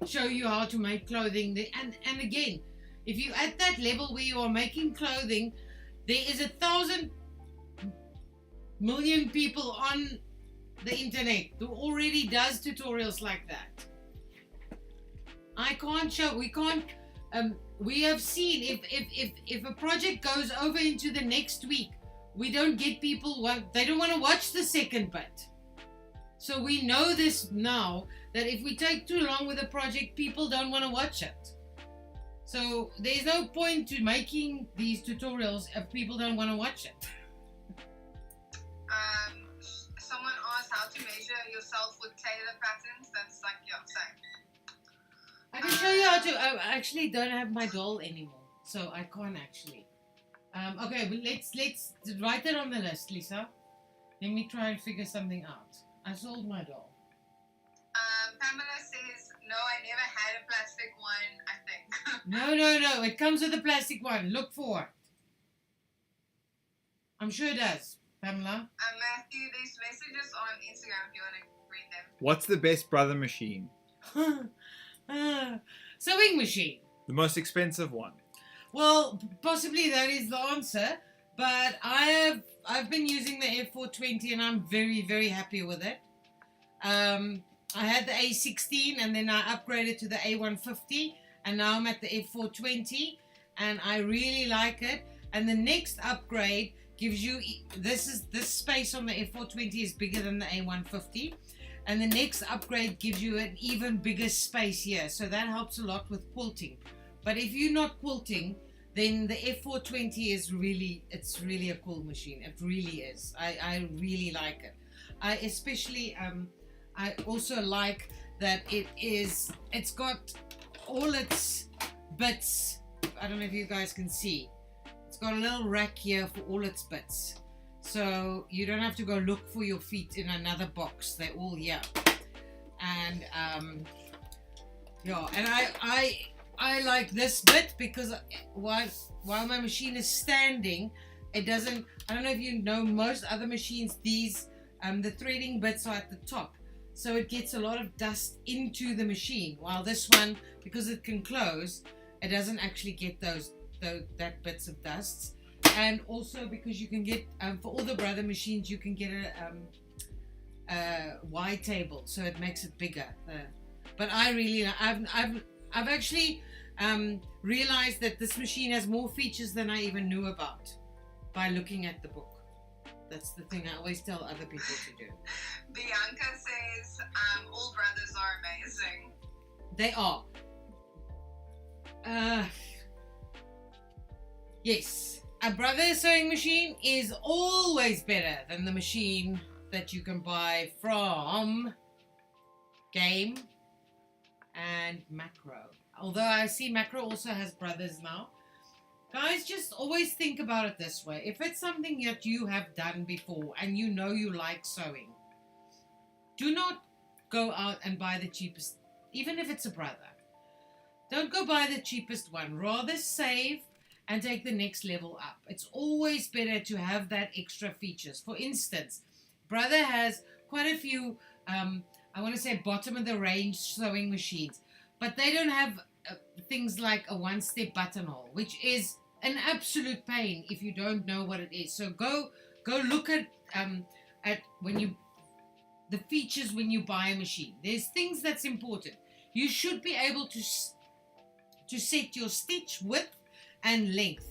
show you how to make clothing. And again, if you're at that level where you are making clothing, there is 1,000 million people on the internet who already does tutorials like that. I can't show, we can't, we have seen if a project goes over into the next week, we don't get people, they don't want to watch the second bit. So we know this now, that if we take too long with a project, people don't want to watch it. So there's no point to making these tutorials if people don't want to watch it. Someone asked how to measure yourself with tailor patterns. That's like, yeah, same. I can show you how to. I actually don't have my doll anymore, so I can't actually. Okay, but let's write it on the list, Lisa. Let me try and figure something out. I sold my doll. Pamela says, no, I never had a plastic one, I think. No. It comes with a plastic one. Look for it. I'm sure it does, Pamela. Matthew, there's messages on Instagram if you want to read them. What's the best brother machine? Sewing machine. The most expensive one. Well, possibly that is the answer, but I've been using the F420 and I'm very, very happy with it. I had the A16 and then I upgraded to the A150 and now I'm at the F420 and I really like it. And the next upgrade gives you, this space on the F420 is bigger than the A150. And the next upgrade gives you an even bigger space here. So that helps a lot with quilting. But if you're not quilting, then the F420 is really, it's really a cool machine. It really is. I really like it. I especially, I also like that it's got all its bits. I don't know if you guys can see. It's got a little rack here for all its bits. So you don't have to go look for your feet in another box. They're all here. And yeah, and I like this bit because while my machine is standing, it doesn't, I don't know if you know, most other machines, these the threading bits are at the top. So it gets a lot of dust into the machine. While this one, because it can close, it doesn't actually get that bits of dust. And also because you can get, for all the brother machines, you can get a Y table, so it makes it bigger. But I really, I've actually realized that this machine has more features than I even knew about by looking at the book. That's the thing I always tell other people to do. Bianca says, all brothers are amazing. They are. Yes. A brother sewing machine is always better than the machine that you can buy from Game and Macro. Although I see Macro also has brothers now. Guys, just always think about it this way. If it's something that you have done before and you know you like sewing, do not go out and buy the cheapest, even if it's a brother. Don't go buy the cheapest one. Rather save and take the next level up. It's always better to have that extra features. For instance, Brother has quite a few, I want to say bottom of the range sewing machines, but they don't have things like a one-step buttonhole, which is an absolute pain if you don't know what it is. So go look at the features when you buy a machine. There's things that's important. You should be able to set your stitch width and length.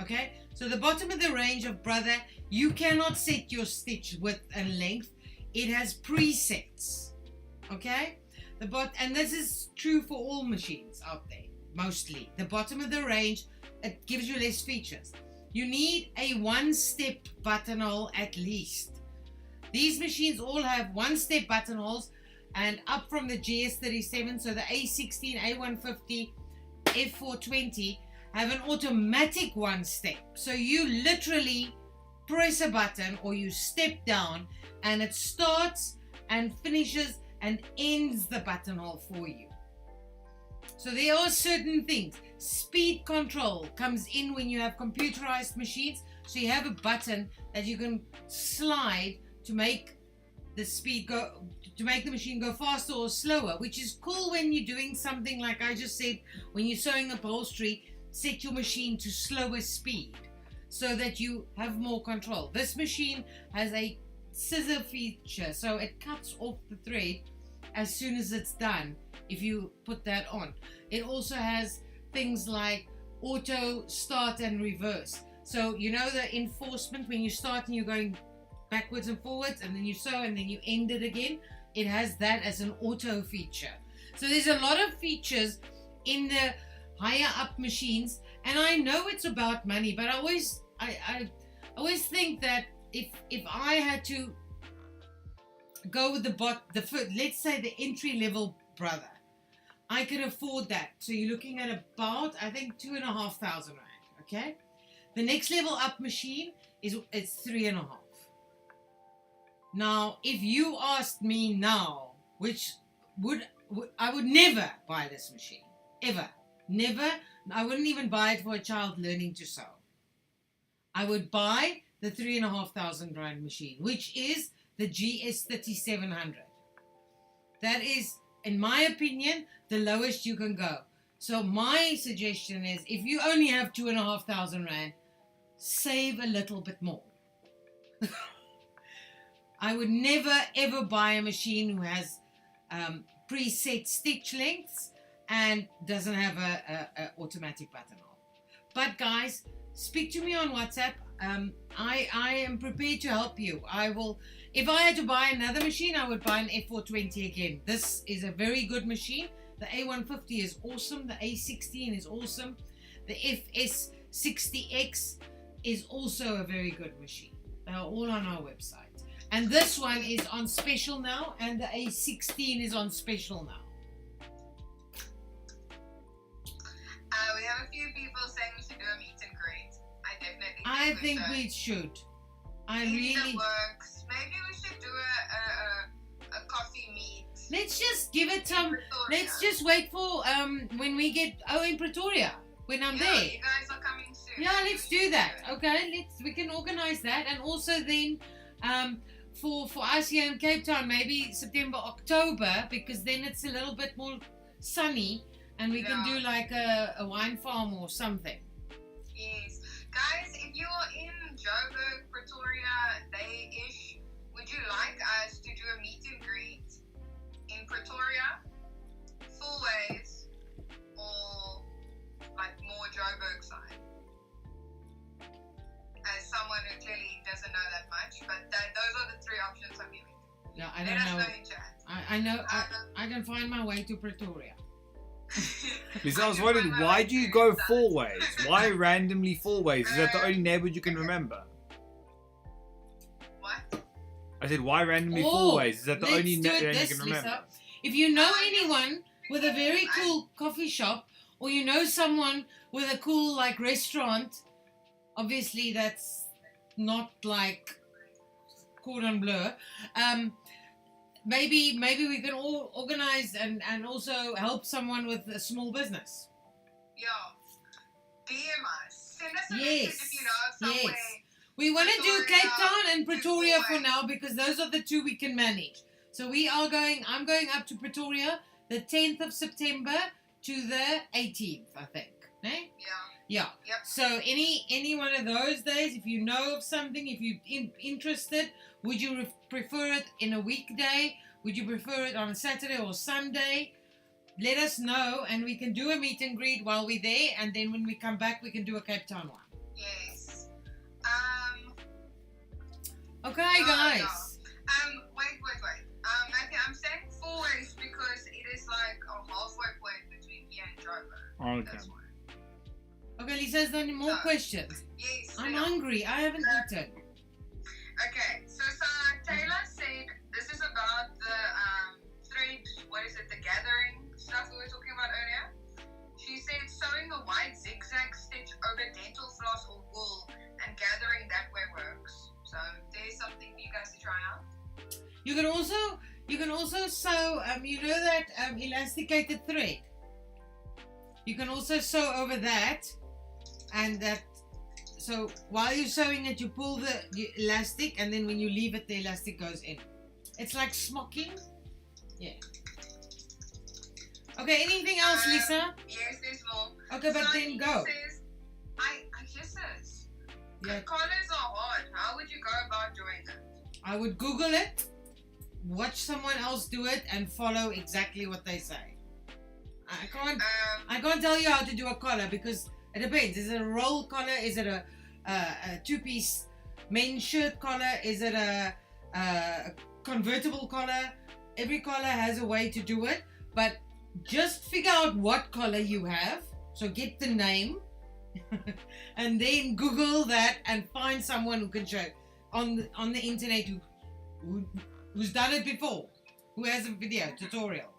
Okay, so the bottom of the range of Brother, you cannot set your stitch width and length. It has presets. Okay, and this is true for all machines out there. Mostly the bottom of the range, it gives you less features. You need a one-step buttonhole at least. These machines all have one-step buttonholes, and up from the GS37, so the A16, A150, F420 have an automatic one-step. So you literally press a button or you step down and it starts and finishes and ends the buttonhole for you. So there are certain things. Speed control comes in when you have computerized machines. So you have a button that you can slide to make the speed go, to make the machine go faster or slower, which is cool when you're doing something like I just said, when you're sewing upholstery, set your machine to slower speed so that you have more control. This machine has a scissor feature, so it cuts off the thread as soon as it's done if you put that on. It also has things like auto start and reverse. So you know the enforcement when you start and you're going backwards and forwards and then you sew and then you end it again? It has that as an auto feature. So there's a lot of features in the higher up machines, and I know it's about money, but I always think that if I had to go with let's say the entry level Brother, I can afford that. So you're looking at about, I think, 2,500 rand. Okay, the next level up machine it's 3,500. Now, if you asked me now, I would never buy this machine, ever, never. I wouldn't even buy it for a child learning to sew. I would buy the 3,500 rand machine, which is the GS3700. That is, in my opinion, the lowest you can go. So my suggestion is, if you only have 2,500 rand, save a little bit more. I would never ever buy a machine who has preset stitch lengths and doesn't have a automatic buttonhole. But guys, speak to me on WhatsApp. I am prepared to help you. I will. If I had to buy another machine, I would buy an F420 again. This is a very good machine. The A150 is awesome. The A16 is awesome. The FS60X is also a very good machine. They are all on our website. And this one is on special now, and the A16 is on special now. We have a few people saying we should do a meet and greet. I think we should. I really works. Maybe we should do a coffee meet. Let's just give it some. Let's just wait for when we get in Pretoria when I'm there. You guys are coming soon. Yeah, let's do that. Okay, we can organize that, and also then for us here in Cape Town, maybe September, October, because then it's a little bit more sunny, and we can do like a wine farm or something. Yes, guys, if you are in Joburg, Pretoria, Bay-ish, would you like us to do a meet and greet in Pretoria, full ways, or like more Joburg side? As someone who clearly doesn't know that much, but those are the three options I'm giving. No, I don't know. Let us know in chat. I know. I can find my way to Pretoria. Because I was wondering, why do you go four ways? Why randomly four ways? Is that the only neighborhood you can remember? What? I said, why randomly four ways? Is that the only neighborhood you can remember? Lisa. If you know anyone with a very cool coffee shop, or you know someone with a cool like restaurant, obviously that's not like cordon bleu. Maybe we can all organize and also help someone with a small business. Yeah. DM us. send us a Yes. message if you know of somewhere. Yes. We want to do Pretoria, Cape Town and Pretoria for Pretoria. now because those are the two we can manage. So I'm going up to Pretoria the 10th of September to the 18th, I think. Eh? Yeah. Yeah. Yep. So any one of those days, if you know of something, if you're interested, would you prefer it in a weekday? Would you prefer it on a Saturday or Sunday? Let us know and we can do a meet and greet while we're there, and then when we come back we can do a Cape Town one. Yes. Okay, guys. Wait. Matthew, I'm saying 4 weeks because it is like a halfway point between here and Joburg. Okay. That's why. Okay, Lisa, is there any more No. questions? Yes. I'm they are. hungry. I haven't eaten. Okay, so Taylor said this is about the thread, the gathering stuff we were talking about earlier. She said sewing a white zigzag stitch over dental floss or wool and gathering that way works. So there's something for you guys to try out. You can also sew you know that elasticated thread. You can also sew over that, and that. So while you're sewing it, you pull the elastic, and then when you leave it, the elastic goes in. It's like smocking. Yeah. Okay. Anything else, Lisa? Yes, there's more. Okay, but then go. Says, I just says, Yeah. collars are hard. How would you go about doing it? I would Google it, watch someone else do it, and follow exactly what they say. I can't tell you how to do a collar because it depends. Is it a roll collar? Is it a two-piece men's shirt collar? Is it a convertible collar? Every collar has a way to do it, but just figure out what collar you have. So get the name, and then Google that and find someone who can show on the internet who's done it before, who has a video tutorial.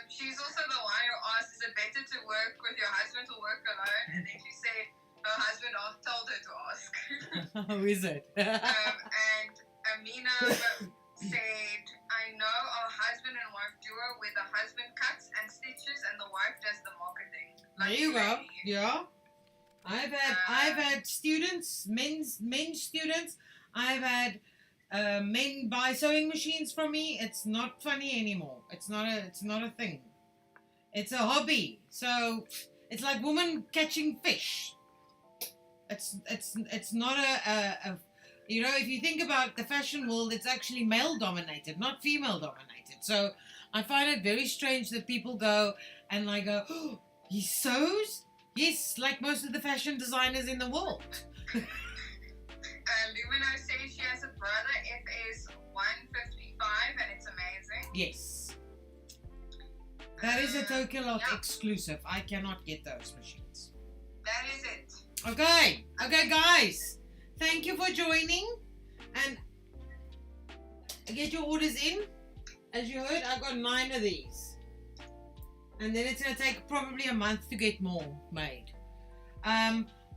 She's also the one who asked, is it better to work with your husband or work alone? And then she said her husband told her to ask. How is it? And Amina said, I know our husband and wife duo where the husband cuts and stitches and the wife does the marketing. There you go. Yeah. I've had students, men students. I've had men buy sewing machines from me. It's not funny anymore. It's not a thing. It's a hobby. So it's like women catching fish. It's not a you know, if you think about the fashion world, it's actually male dominated, not female dominated. So I find it very strange that people go and like go, oh, he sews? Yes, like most of the fashion designers in the world. Lumino says she has a brother, FS 155, and it's amazing. Yes. That is a 𝐓𝐾𝐿 Yeah. exclusive. I cannot get those machines. That is it. Okay, guys. Thank you for joining. And get your orders in. As you heard, I got 9 of these. And then it's going to take probably a month to get more made.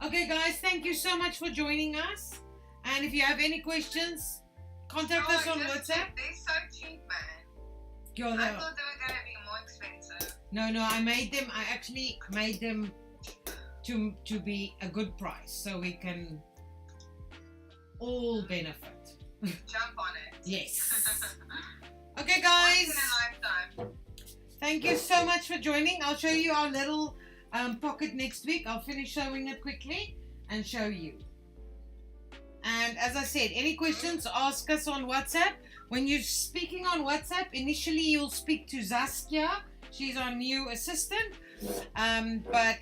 Okay, guys, thank you so much for joining us. And if you have any questions, contact us on WhatsApp. They're so cheap, man. Yo, I thought they were going to be more expensive. No, I actually made them to be a good price so we can all benefit. Jump on it. Yes. Okay, guys. Once in a lifetime. Thank you so much for joining. I'll show you our little pocket next week. I'll finish sewing it quickly and show you. And as I said, any questions, ask us on WhatsApp. When you're speaking on WhatsApp, initially you'll speak to Saskia. She's our new assistant. But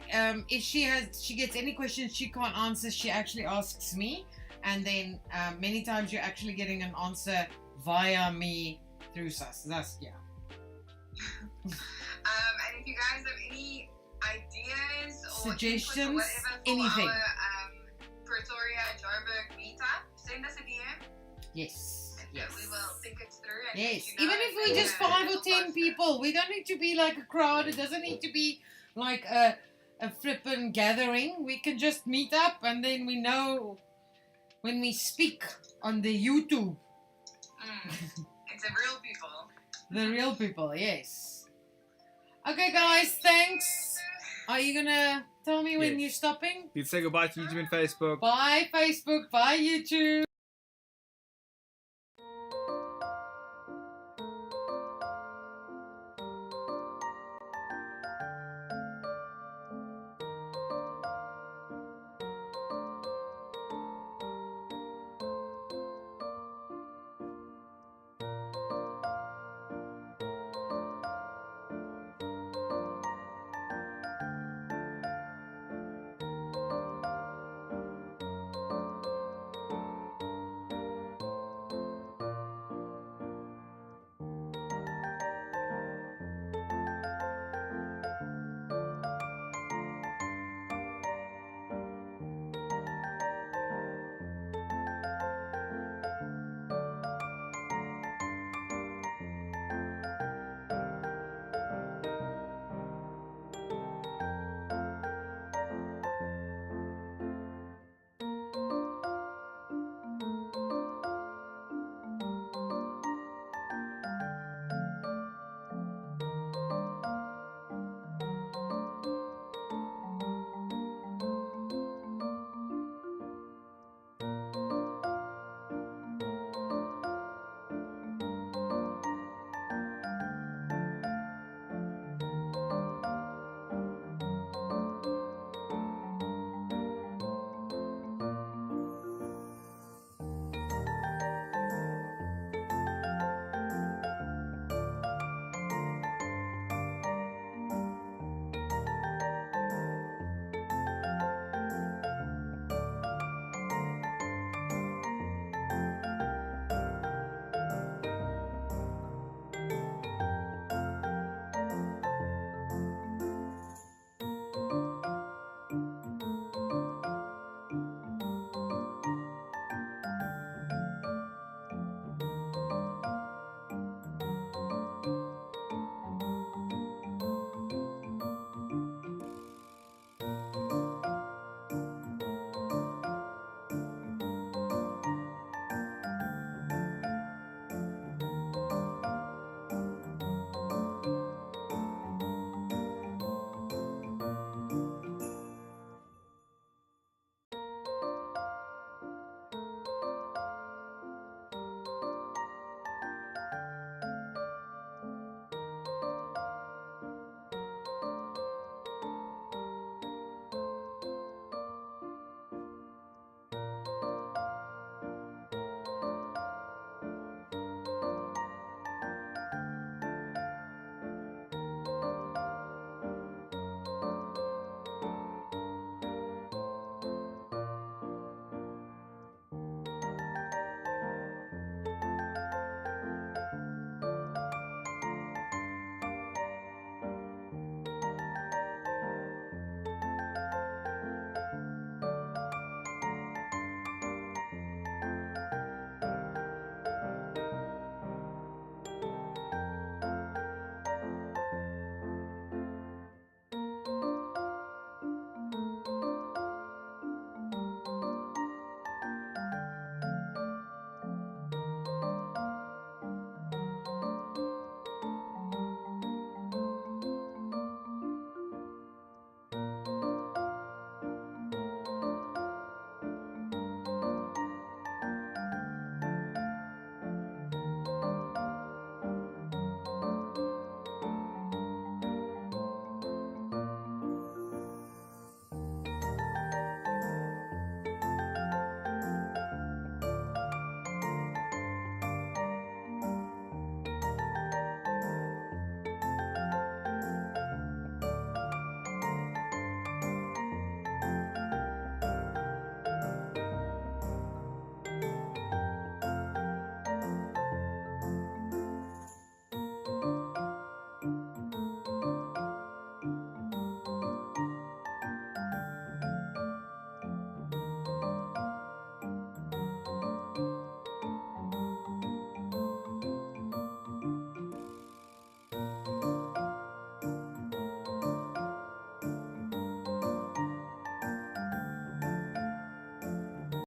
if she gets any questions she can't answer, she actually asks me. And then many times you're actually getting an answer via me through Saskia. And if you guys have any ideas or suggestions, input or whatever for anything. our Pretoria Joburg meetup, send us a DM. Yes. And Yes. we will think it through. And Yes. let you know Even if we're just 5 or 10 people, we don't need to be like a crowd. It doesn't need to be like a flippin' gathering. We can just meet up and then we know when we speak on the YouTube. It's the real people. The real people, yes. Okay, guys, thanks. Are you gonna tell me when Yes. you're stopping. You'd say goodbye to YouTube and Facebook. Bye Facebook, bye YouTube.